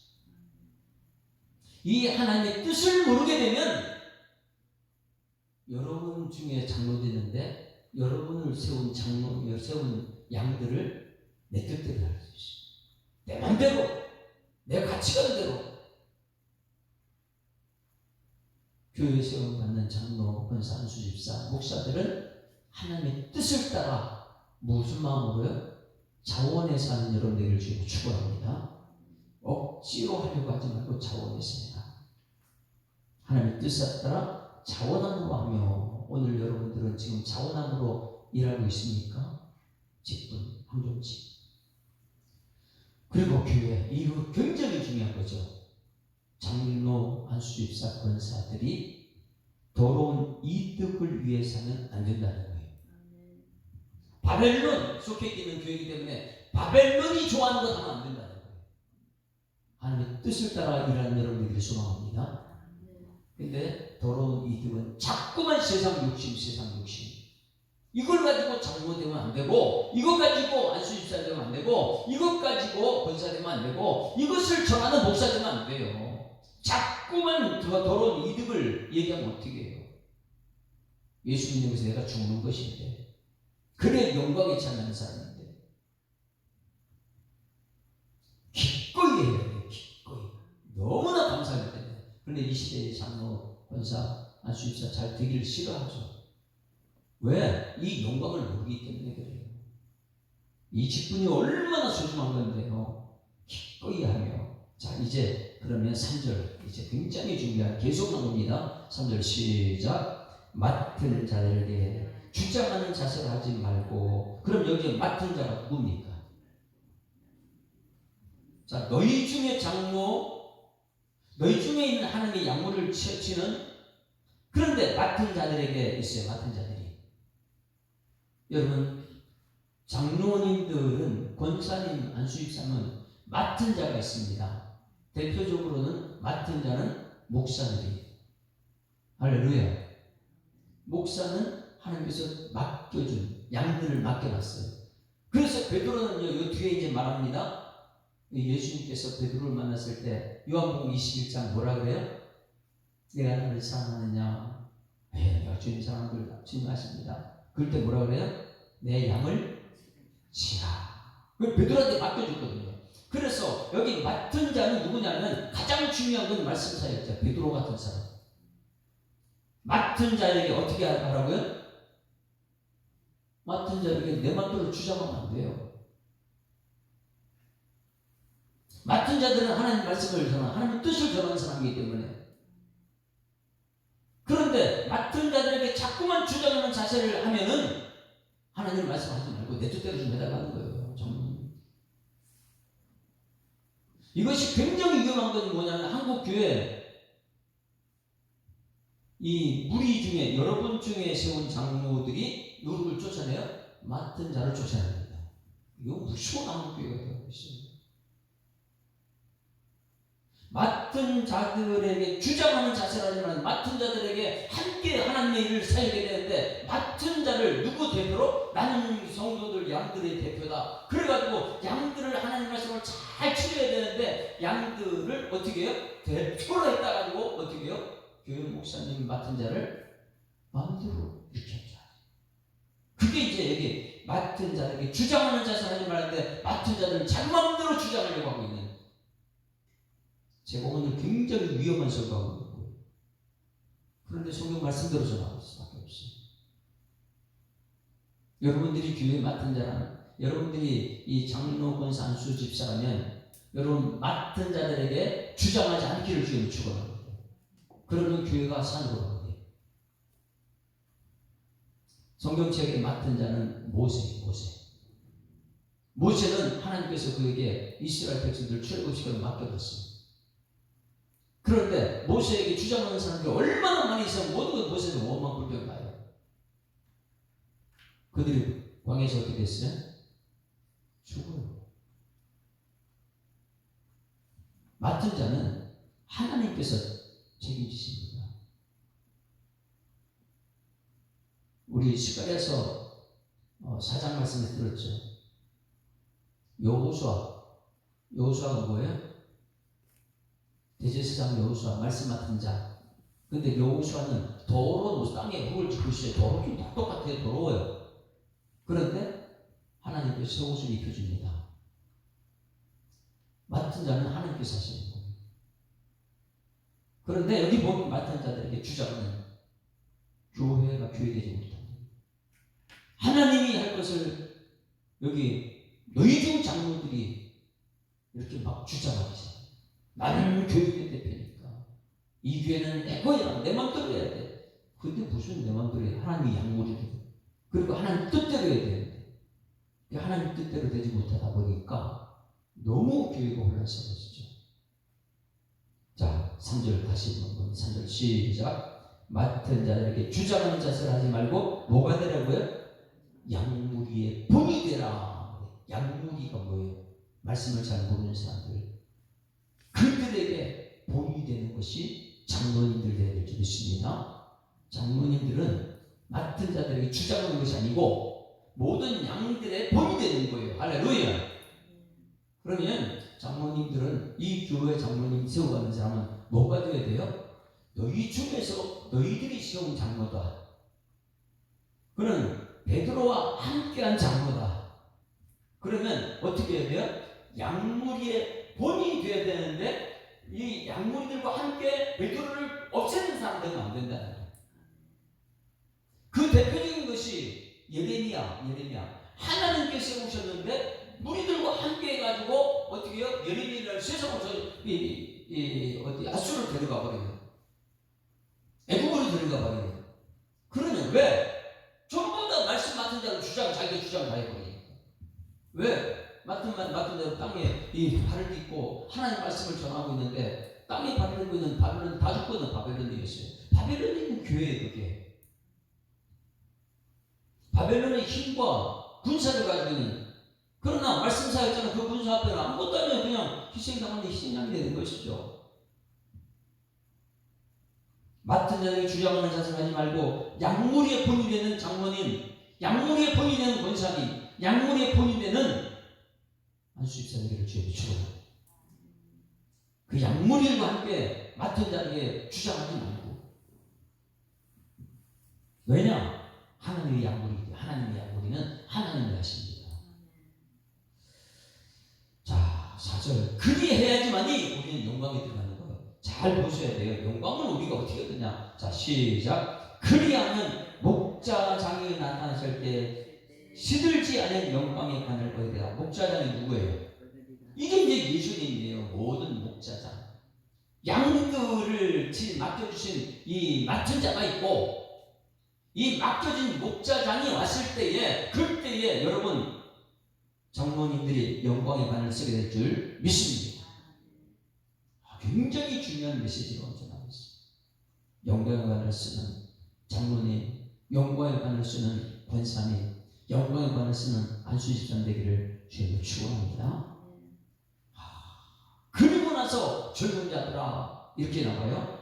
[SPEAKER 1] 이 하나님의 뜻을 모르게 되면 여러분 중에 장로되는데 여러분을 세운 양들을 내 뜻대로 할 수 있어요. 내 맘대로, 내 가치관대로. 교회에 세움받는 장로, 권사, 안수집사, 목사들은 하나님의 뜻을 따라 무슨 마음으로요? 자원해서 하는 여러분들을 주고 축원합니다. 억지로 하려고 하지 말고 자원해서 해라. 하나님의 뜻에 따라 자원함으로 하며, 오늘 여러분들은 지금 자원함으로 일하고 있습니까? 직분, 항종직. 그리고 교회, 이거 굉장히 중요한 거죠. 장로, 안수집사, 권사들이 더러운 이득을 위해서는 안 된다는 거예요. 바벨론 속해 있는 교회이기 때문에 바벨론이 좋아하는 것 하면 안 된다는 거예요. 하나님의 뜻을 따라 일하는 여러분들이 소망합니다. 근데 더러운 이득은 자꾸만 세상 욕심. 이걸 가지고 장로 되면 안 되고, 이것 가지고 안수집사 되면 안 되고, 이것 가지고 권사 되면 안 되고, 이것을 전하는 목사 되면 안 돼요. 자꾸만 더러운 이득을 얘기하면 어떻게 해요? 예수 믿는 것에 내가 죽는 것인데, 그래 영광에 찬하는 사람인데 기꺼이 해야 돼요. 기꺼이. 너무나 감사하기 때문에. 그런데 이 시대의 장로, 권사, 안수집사 잘 되기를 싫어하죠. 왜? 이 영광을 모르기 때문에 그래요. 이 직분이 얼마나 소중한 건데요. 기꺼이 하며. 자, 이제 그러면 3절 이제 굉장히 중요한 계속 나옵니다. 3절 시작. 맡은 자들에게 주장하는 자세를 하지 말고. 그럼 여기 맡은 자가 누굽니까? 자, 너희 중에 장로, 너희 중에 있는 하나님의 양무를 치는, 그런데 맡은 자들에게 있어요. 맡은 자들이. 여러분, 장로님들은, 권사님, 안수집사는 맡은 자가 있습니다. 대표적으로는 맡은 자는 목사들이. 할렐루야. 목사는 하나님께서 맡겨준 양들을 맡겨놨어요. 그래서 베드로는 이 뒤에 이제 말합니다. 예수님께서 베드로를 만났을 때 요한복음 21장 뭐라 그래요? 내가 너를 사랑하느냐? 내가 주님 사랑을 주님 아십니다. 그럴 때 뭐라 그래요? 내 양을 치라. 베드로한테 맡겨줬거든요. 그래서 여기 맡은 자는 누구냐면 가장 중요한 건 말씀 사역자 베드로 같은 사람. 맡은 자에게 어떻게 하라고요? 맡은 자에게 내 맘대로 주장하면 안 돼요. 맡은 자들은 하나님 말씀을 전하는, 하나님 뜻을 전하는 사람이기 때문에. 그런데 맡은 자들에게 자꾸만 주장하는 자세를 하면은 하나님 말씀하지 말고 내 뜻대로 좀 해달라는 거예요. 정말. 이것이 굉장히 위험한 건 뭐냐면 한국 교회 이 무리 중에 여러분 중에 세운 장로들이 누구를 쫓아내요? 맡은 자를 쫓아냅니다. 이거 무서운 한국 교회가 되고 있어요. 맡은 자들에게 주장하는 자세를 하지만 맡은 자들에게 함께 하나님의 일을 사역해야 되는데 맡은 자를 누구 대표로? 나는 성도들 양들의 대표다. 그래가지고 양들을 하나님 말씀을 잘 치료해야 되는데 양들을 어떻게 해요? 대표로 했다가지고 어떻게 해요? 교회 목사님 맡은 자를 마음대로 이렇게 하죠. 그게 이제 여기 맡은 자에게 주장하는 자세를 하지 말는데 맡은 자들은 자기 마음대로 주장하려고 하고 있는, 제가 오늘 굉장히 위험한 설교하고 있는 거예요. 그런데 성경 말씀대로 전하고 있을 수밖에 없어요. 여러분들이 교회 맡은 자라면, 여러분들이 이 장로, 권사, 안수, 집사라면 여러분 맡은 자들에게 주장하지 않기를 주님이 축원합니다. 그러면 교회가 산으로 가게 돼요. 성경책에 맡은 자는 모세는 하나님께서 그에게 이스라엘 백성들 출애굽시켜서 맡겨뒀어요. 그런데 모세에게 주장하는 사람들이 얼마나 많이 있으면 모든 것 모세는 원망 불평 나요. 그들이 광야에서 어떻게 됐어요? 죽어요. 맡은 자는 하나님께서 책임지십니다. 우리 시간에서 4장 말씀을 들었죠. 여호수아가 뭐예요? 대제사장 여호수아, 말씀 맡은 자. 근데 여호수아는 더러운 땅에 흙을 짚으시죠. 더럽긴 똑같아요. 더러워요. 그런데 하나님께서 새 옷을 입혀줍니다. 맡은 자는 하나님께서 하시는 거예요. 그런데 여기 보면 맡은 자들에게 주장은 교회가 교회되지 못합니다. 하나님이 할 것을 여기 너희 중 장로들이 이렇게 막 주장하시죠. 나는 교육의 대표니까 이 교회는 내 거야, 내 맘대로 해야 돼. 근데 무슨 내 맘대로 해? 하나님이 양무리거든. 그리고 하나님 뜻대로 해야 되는데 하나님 뜻대로 되지 못하다 보니까 너무 교회가 혼란스러워지죠. 자, 3절 다시 한번 3절 시작. 맡은 자들에게 주장하는 자세를 하지 말고 뭐가 되라고요? 양무리의 본이 되라. 양무리가 뭐예요? 말씀을 잘 모르는 사람들, 그들에게 본이 되는 것이 장로님들 되어야 될 줄 믿습니다. 장로님들은 맡은 자들에게 주장하는 것이 아니고 모든 양들의 본이 되는 거예요. 할렐루야. 그러면 장로님들은, 이 교회 장로님 세워가는 사람은 뭐가 되어야 돼요? 너희 중에서 너희들이 세운 장로다. 그는 베드로와 함께한 장로다. 그러면 어떻게 해야 돼요? 양무리의 본이 되어야 되는데 이 양무리들과 함께 베드로를 없애는 사람 되면 안 된다는 거예요. 그 대표적인 것이 예레미야. 하나님께서 세우셨는데 무리들과 함께 해가지고 어떻게 해요? 예레미야를 세상으로 어디 아수르로 데려가 버려요. 애국으로 데려가 버려요. 그러면 왜? 전부 다 말씀 맡은 자로 자기가 주장 다 해버리니까. 왜? 맡은 대로 땅에 이 발을 딛고 하나님 말씀을 전하고 있는데 땅에 발을 딛고 있는 바벨론, 다 죽거든. 바벨론이었어요. 바벨론에 있는 교회에 그게. 바벨론의 힘과 군사를 가지고 있는, 그러나 말씀사였잖아. 그 군사 앞에는 아무것도 아니에요. 그냥 희생당하는 희생양이 되는 것이죠. 맡은 자에게 주장하는 자세를 하지 말고 양무리의 본이 되는 장로님, 양무리의 본이 되는 권사님, 양무리의 본이 되는 안수 집사님들을 주에 비추어요. 그 양무리들과 함께 맡은 자에게 주장하지 말고. 왜냐? 하나님의 양무리, 하나님의 양무리는 하나님이 하십니다. 자, 4절. 그리해야지만이 우리는 영광에 들어가는 거예요. 잘 보셔야 돼요. 영광을 우리가 어떻게 얻느냐. 자, 시작. 그리하면 목자장이 나타나실 때 시들지 않은 영광의 관을 얻게 되라. 목자장이 누구예요? 이게 이제 예수님이에요. 모든 목자장. 양들을 맡겨주신 이 맡은 자가 있고, 이 맡겨진 목자장이 왔을 때에, 그때에 여러분 장로님들이 영광의 관을 쓰게 될 줄 믿습니다. 굉장히 중요한 메시지가 얹어나고 있습니다. 영광의 관을 쓰는 장로님, 영광의 관을 쓰는 권사님, 영광의 관을 쓰는 안수 집사님 되기를 주님을 축원합니다. 그리고 나서 젊은 자들아, 이렇게 나와요.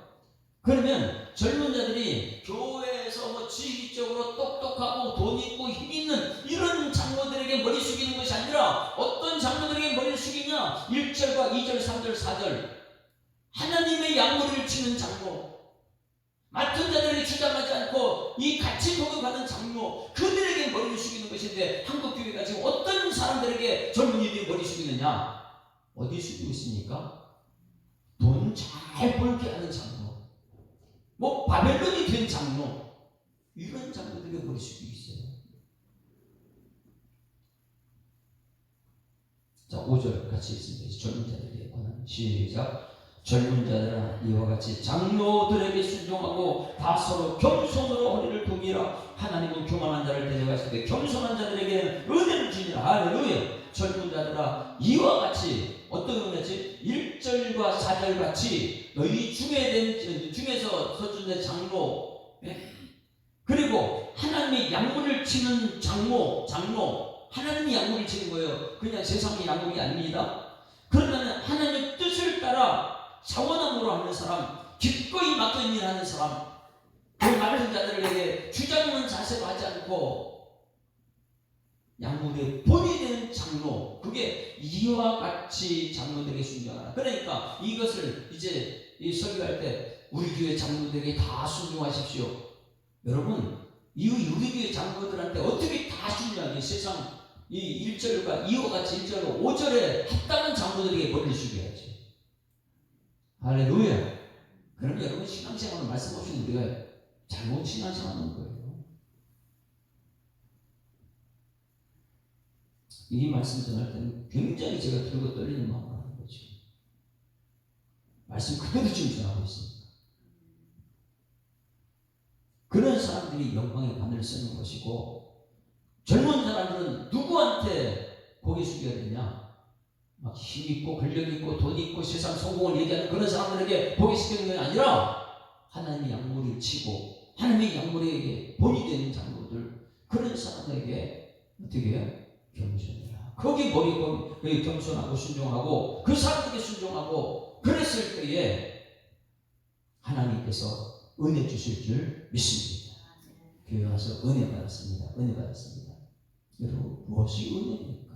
[SPEAKER 1] 그러면 젊은 자들이 교회에서 뭐 지식적으로 똑똑하고 돈 있고 힘 있는 이런 장로들에게 머리 숙이는 것이 아니라 어떤 장로들에게 머리를 숙이냐? 1절과 2절, 3절, 4절. 하나님의 양무리를 치는 장로, 맡은 자들에게 주장하지 않고 이 같이 동역하는 장로, 그들에게 머리를 숙이는 것인데, 한국교회가 지금 어떤 사람들에게 젊은이들이 머리 숙이느냐? 어디 숙이고 있습니까? 돈 잘 벌게 하는 장로, 뭐 바벨론이 된 장로, 이런 장로들에게 머리 숙이고 있어요. 자, 5절 같이 있습니다. 젊은 자들에게 권한. 시작. 젊은 자들아, 이와 같이 장로들에게 순종하고 다 서로 겸손으로 허리를 동이라. 하나님은 교만한 자를 데려가실 때 겸손한 자들에게는 은혜를 주니라. 할렐루야. 젊은 자들아, 이와 같이, 어떤 은혜지? 1절과 4절 같이 너희 중에서 서준의 장로, 그리고 하나님의 양무리를 치는 장로, 하나님이 양무리를 치는 거예요. 그냥 세상의 양무리 아닙니다. 그러면 하나님의 뜻을 따라 사원함으로 하는 사람, 기꺼이 맡겨있는 하는 사람, 그 많은 자들에게 주장하는 자세로 하지 않고 양무리의 본이 되는 장로, 그게 이와 같이 장로들에게 순종하라. 그러니까 이것을 이제 설교할 때 우리 교회 장로들에게 다 순종하십시오. 여러분, 우리 교회 장로들한테 어떻게 다 순종하게? 세상 이 1절과 이와 같이 1절과 5절에 합당한 장로들에게 머리를 숙여야지. 할렐루야. 그러면 여러분 신앙생활은 말씀 없이 우리가 잘못 신앙생활하는 거예요. 이 말씀 전할 때는 굉장히 제가 들고 떨리는 마음으로 하는 거죠. 말씀 그대로 지금 전하고 있습니다. 그런 사람들이 영광의 바늘을 쓰는 것이고, 젊은 사람들은 누구한테 고개 숙여야 되냐? 막 힘있고 권력있고 돈있고 세상 성공을 얘기하는 그런 사람들에게 고개 숙이는 게 아니라 하나님의 양무리를 치고 하나님의 양무리에게 본이 되는 장로들, 그런 사람들에게 어떻게 해요? 겸손해라. 거기 머리 겸손하고 순종하고 그 사람들에게 순종하고 그랬을 때에 하나님께서 은혜 주실 줄 믿습니다. 교회 와서 은혜 받았습니다. 은혜 받았습니다. 여러분, 무엇이 은혜입니까?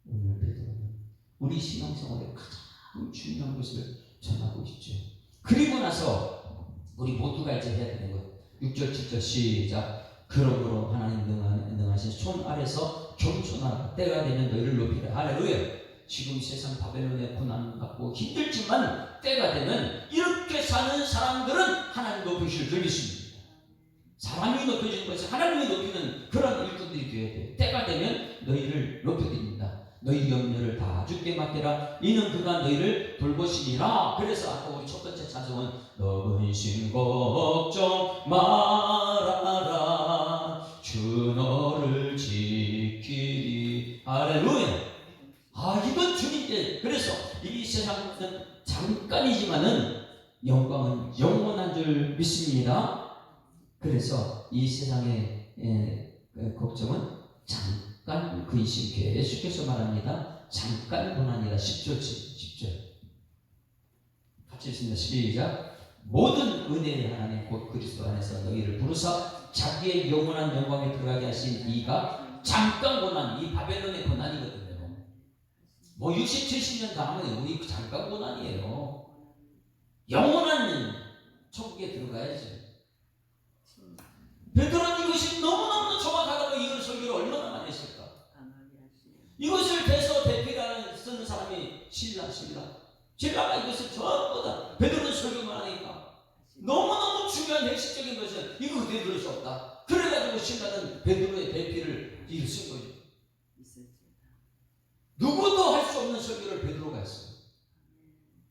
[SPEAKER 1] 오늘 베드로는 우리 신앙생활에 가장 중요한 것을 전하고 있죠. 그리고 나서 우리 모두가 이제 해야 되는 것. 6절 7절 시작. 그러므로 하나님 능하신 손 아래서 겸손하라. 때가 되면 너희를 높이라. 할렐루야. 지금 세상 바벨론의 고난 받고 힘들지만 때가 되면 이렇게 사는 사람들은 하나님 높이실 줄 믿습니다. 사람이 높여지는 것이 하나님이 높이는 그런 일꾼들이 되어야 돼요. 때가 되면 너희를 높여드립니다. 너희 염려를 다 주께 맡기라. 이는 그가 너희를 돌보시니라. 그래서 아까 우리 첫 번째 찬송은 너 근심 걱정 말아라. 주 너를 지키리. 할렐루야. 이건 주님께. 그래서 이 세상은 잠깐이지만은 영광은 영원한 줄 믿습니다. 그래서 이 세상의 걱정은 잠깐 근심. 계속해서 말합니다. 잠깐 고난이다. 10절 같이 읽습니다. 시작. 모든 은혜의 하나님 곧 그리스도 안에서 너희를 부르사 자기의 영원한 영광에 들어가게 하신 이가 잠깐 고난, 이 바벨론의 고난이거든요. 뭐 60, 70년 당하면 우리 잠깐 고난이에요. 영원한 천국에 들어가야지. 베드로는 이것이 너무너무 정확하다고 이걸 설교를 얼마나 많이 했을까. 이것을 대표하는 쓰는 사람이 신라가 이것을 전부 다 베드로는 설교만 하니까 너무너무 중요한 핵심적인 것은 이거 그대로 들을 수 없다. 그래가지고 신라는 베드로의 대피를 이를 쓴 거죠. 누구도 할 수 없는 설교를 베드로가 했어요.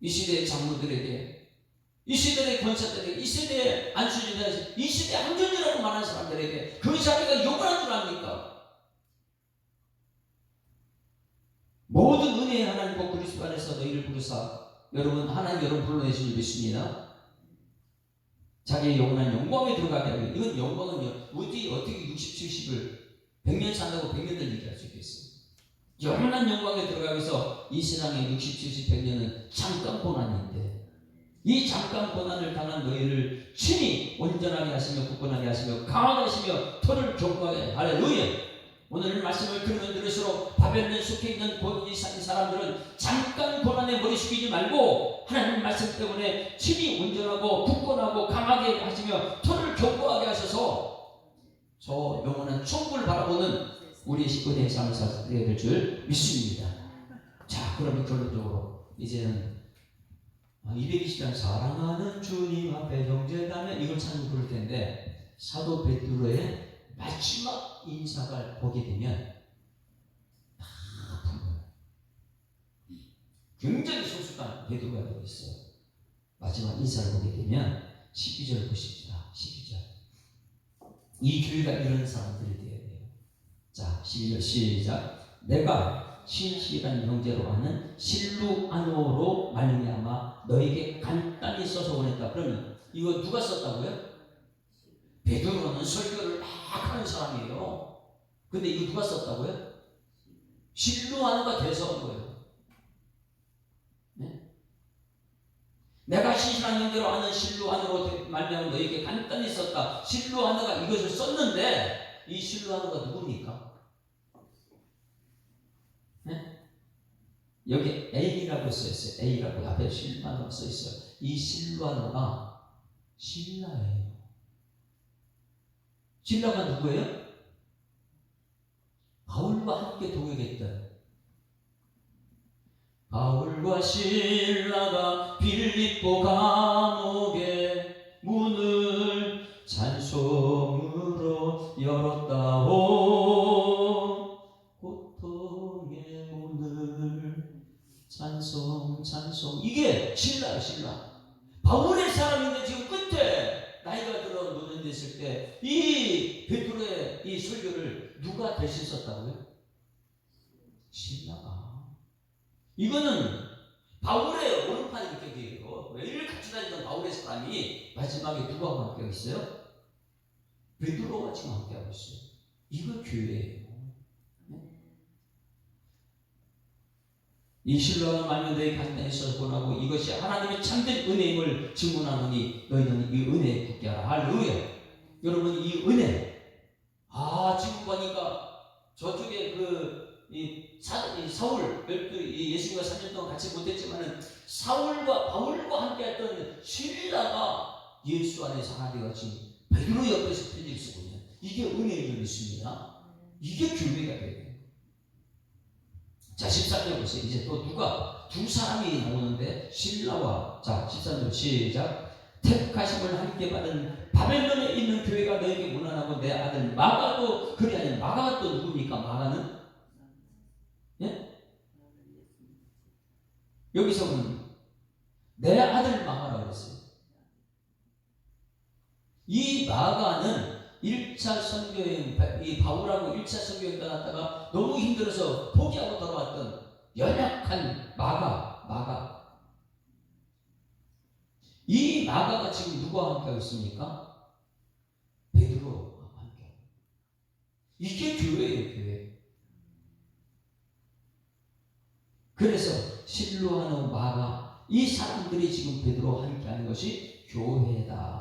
[SPEAKER 1] 이 시대의 장로들에게, 이 시대의 권사들에게, 이 시대의 안수진들에게, 이 시대의 항전이라고 말하는 사람들에게 그 자리가 영원한 줄 압니까? 모든 은혜의 하나님 곧 그리스도 안에서 너희를 부르사. 여러분, 하나님 여러분 불러내신 줄 믿습니다. 자기의 영원한 영광에 들어가게 하고, 이건 영광은 어떻게 60, 70을 100년 산다고 100년을 얘기할 수 있겠어요? 영원한 영광에 들어가면서 이 세상의 60, 70, 100년은 잠깐 고난인데, 이 잠깐 고난을 당한 너희를 친히 온전하게 하시며 굳건하게 하시며 강하게 하시며 터를 견고하게. 할렐루야. 오늘 말씀을 들으면 들을수록 바벨론에 속해 있는 이 사람들은 잠깐 고난에 머리 숙이지 말고 하나님 말씀 때문에 친히 온전하고 굳건하고 강하게 하시며 터를 견고하게 하셔서 저 영원한 천국을 바라보는 우리 은혜의 삶을 살아야 될 줄 믿습니다. 자, 그러면 결론적으로 이제는 220장 사랑하는 주님 앞에 형제라면 이걸 찬송 부를 텐데, 사도 베드로의 마지막 인사가 보게 되면 다 아픈 거예요. 굉장히 성숙한 베드로가 되고 있어요. 마지막 인사를 보게 되면 12절 보십시다. 12절. 이 교회가 이런 사람들이 되어야 돼요. 자, 12절 시작. 내가 신실한 형제로 하는 실루아노로 말미암아 너에게 간단히 써서 보냈다. 그러면 이거 누가 썼다고요? 베드로는 설교를 막 하는 사람이에요. 근데 이거 누가 썼다고요? 실루아노가 돼서 한 거예요. 네? 내가 신실한 형제로 하는 실루아노로 말미암아 너에게 간단히 썼다. 실루아노가 이것을 썼는데 이 실루아노가 누굽니까? 네? 여기 A라고 써있어요. A라고 앞에 실루아노가 써있어요. 이 실루아노가 신라예요. 신라가 누구예요? 바울과 함께 동역했던, 바울과 신라가 빌립보 감옥의 문을 찬송으로 열었다오. 고통의 문을 찬송. 이게 신라예요. 신라. 바울의 사람인데 지금 끝에 나이가 들어 노년됐을 때 이 베드로의 이 설교를 누가 대신 썼다고요? 신라가. 이거는 바울의 오른팔 이렇게 돼요. 매일 같이 다니던 바울의 사람이 마지막에 누구하고 함께 있어요? 베드로와 지금 함께 하고 있어요. 이거 교회예요. 이 신라는 말면 너희 간단히 써서 보라고. 이것이 하나님의 참된 은혜임을 증문하노니 너희는 이 은혜에 굳게 하라. 할렐루야. 여러분 이 은혜, 지금 보니까 저쪽에 사울, 예수님과 3년 동안 같이 못했지만은 사울과 바울과 함께 했던 실라가 예수 안에서 하나 되어지고 베드로 옆에서 편지를 쓰고 있는, 이게 은혜인 줄 믿습니다. 이게 교회가 돼요. 자, 13절 보세요. 이제 또 두 사람이 나오는데, 신라와, 자, 13절 시작. 택하심을 함께 받은 바벨론에 있는 교회가 너에게 문안하고 내 아들 마가도 그리하니, 마가가 또 누굽니까? 마가는? 예? 여기서는 내 아들 마가라고 했어요. 이 마가는 1차 선교여행, 이 바울하고 1차 선교여행 떠났다가 너무 힘들어서 포기하고 돌아왔던 연약한 마가. 이 마가가 지금 누구와 함께 있습니까? 베드로와 함께. 이게 교회예요, 교회. 그래서 실로하는 마가, 이 사람들이 지금 베드로와 함께 하는 것이 교회다.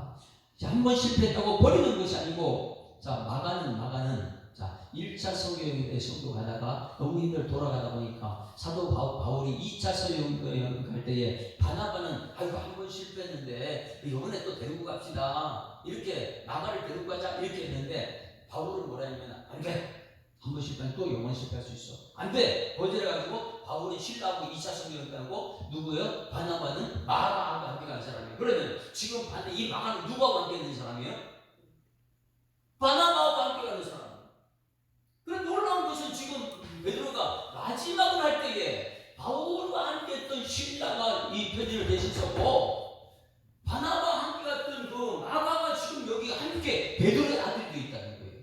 [SPEAKER 1] 한 번 실패했다고 버리는 것이 아니고, 자, 마가는 자, 1차 선교여행 때 선교 가다가 너무 힘들어 돌아가다 보니까 사도 바울이 2차 선교여행 갈 때에 바나바는 아이고 한 번 실패했는데 이번에 또 데리고 갑시다, 이렇게 마가를 데리고 가자 이렇게 했는데, 바울은 뭐라 했냐면 안 돼. 한 번 실패하면 또 영원 실패할 수 있어. 안 돼. 거절해가지고 바울이 신라하고 2차 선교여행 가고, 누구예요? 바나바는 마가하고 함께 간 사람이에요. 그러면 지금 이 마가는 누구하고 함께 있는 사람이에요? 바나바하고 함께 가는 사람. 그런데 놀라운 것은 지금 베드로가 마지막을 할 때에 바울과 함께 했던 신라가 이 편지를 대신 썼고, 바나바와 함께 갔던 그 마가가 지금 여기 함께 베드로의 아들도 있다는 거예요.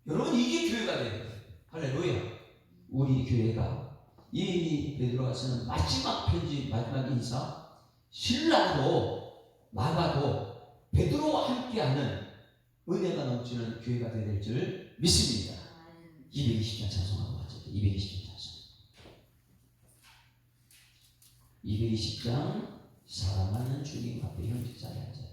[SPEAKER 1] 여러분, 이게 교회가 되는 거예요. 할렐루야. 우리 교회가 이 베드로가 쓰는 마지막 편지, 마지막 인사, 신라도 마가도 베드로와 함께하는 은혜가 넘치는 교회가 되어야 될 줄 믿습니다. 220장 찬송하고 가죠. 220장 찬송. 220장 사랑하는 주님 앞에 형제자리 앉아요.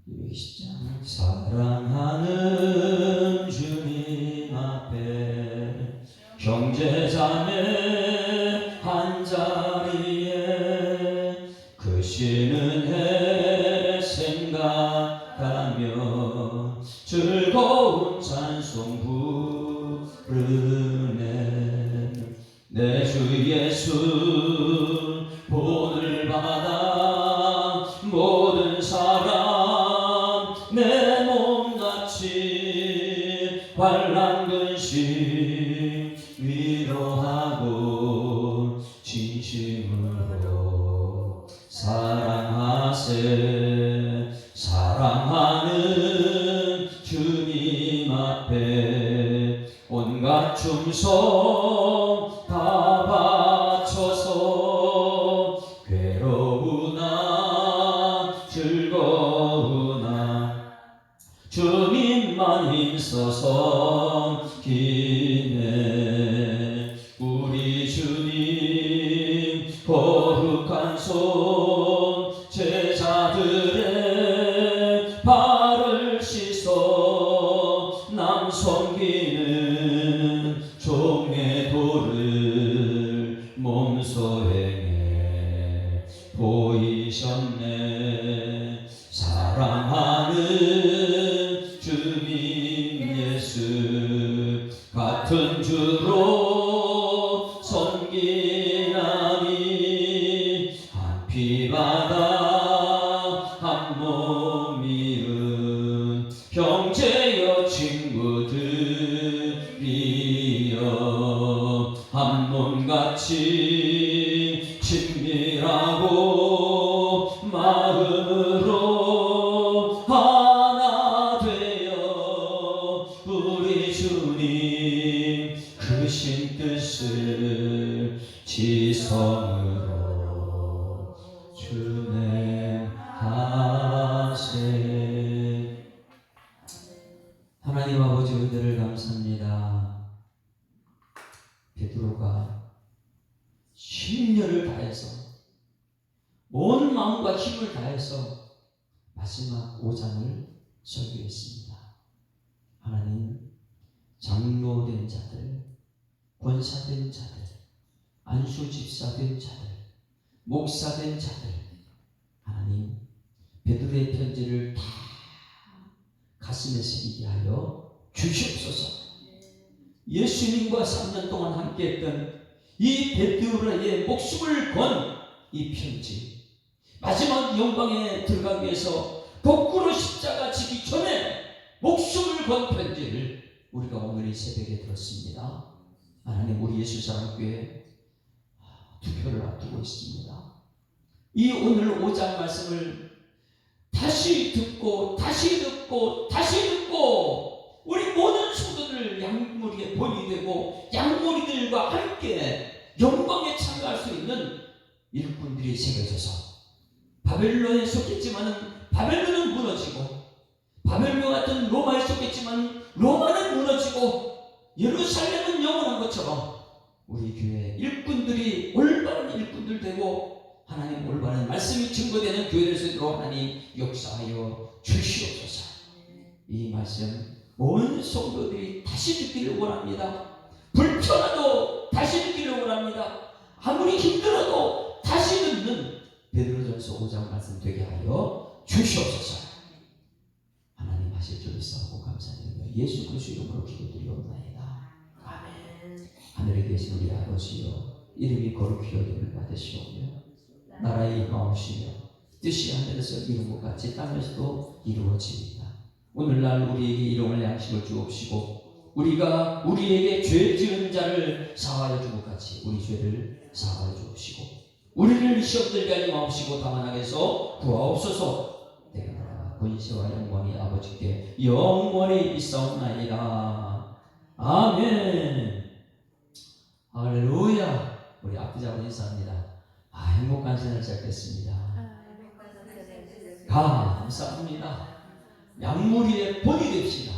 [SPEAKER 1] 220장 사랑하는 주님 앞에 형제자매 한자리에 크신 은혜 생각하며 즐거운 찬송 부르네. 내 주 예수 본을 받아 모든 사람 내 몸같이 환난 근심 위로하고 진심으로 사랑하세. 사랑하는 주님 앞에 온갖 충성 다 바쳐서 괴로우나 즐거우나 주님만 힘써서 기네. 우리 주님 거룩한 손 제자들의 발을 씻어 남 섬기는 종의 도를 몸소 행해 보이셨네. 사랑하는 주님 예수 같은 주로 섬기나니 한 피바다 한 몸 이은 형제여 친구들이여 한 몸같이 친밀하고 마음으로 하나 되어 우리 주님 크신 뜻을 지성으로 준행하세. 하나님 아버지 은혜를 감사합니다. 베드로가 10년을 다해서 온 마음과 힘을 다해서 마지막 5장을 설교했습니다. 하나님, 장로된 자들, 권사된 자들, 안수집사된 자들, 목사된 자들, 하나님, 베드로의 편지를 다 가슴에 새기게 하여 주시옵소서. 예수님과 3년 동안 함께했던 이 베드로의 목숨을 건 이 편지, 마지막 영광에 들어가기 위해서 거꾸로 십자가 지기 전에 목숨을 건 편지를 우리가 오늘 이 새벽에 들었습니다. 하나님, 우리 예수사랑교회 투표를 앞두고 있습니다. 이 오늘 5장 말씀을 다시 듣고 우리 모든 성도들 양무리의 본이 되고 양무리들과 함께 영광에 참가할 수 있는 일꾼들이 세워져서, 바벨론에 속했지만은 바벨론은 무너지고, 바벨론 같은 로마에 속했지만 로마는 무너지고, 예루살렘은 영원한 것처럼 우리 교회 일꾼들이 올바른 일꾼들 되고 하나님 올바른 말씀이 증거되는 교회를 세우도록 하나님 역사하여 주시옵소서. 이 말씀 온 성도들이 다시 듣기를 원합니다. 불편하도 다시 듣기를 원합니다. 아무리 힘들어도 다시 듣는 베드로전서 5장 말씀 되게 하여 주시옵소서. 하나님 하실 줄 믿사오고 감사드리며 예수 그리스도 이름으로 기도드리옵나이다. 아멘. 하늘에 계신 우리 아버지여, 이름이 거룩히 여김을 받으시오며 나라의 임하오시며 뜻이 하늘에서 이룬 것 같이 땅에서도 이루어집니다. 오늘날 우리에게 일용할 양식을 주옵시고 우리가 우리에게 죄 지은 자를 사하여 준 것 같이 우리 죄를 사하여 주옵시고 우리를 시험 들게 하지 마옵시고 다만 악에서 구하옵소서. 내가 나라와 권세와 영광이 아버지께 영원히 있사옵나이다. 아멘. 할렐루야. 우리 앞뒤자로 인사합니다. 행복한 생을 시작했습니다. 감사합니다. 양무리의 본이 됩시다.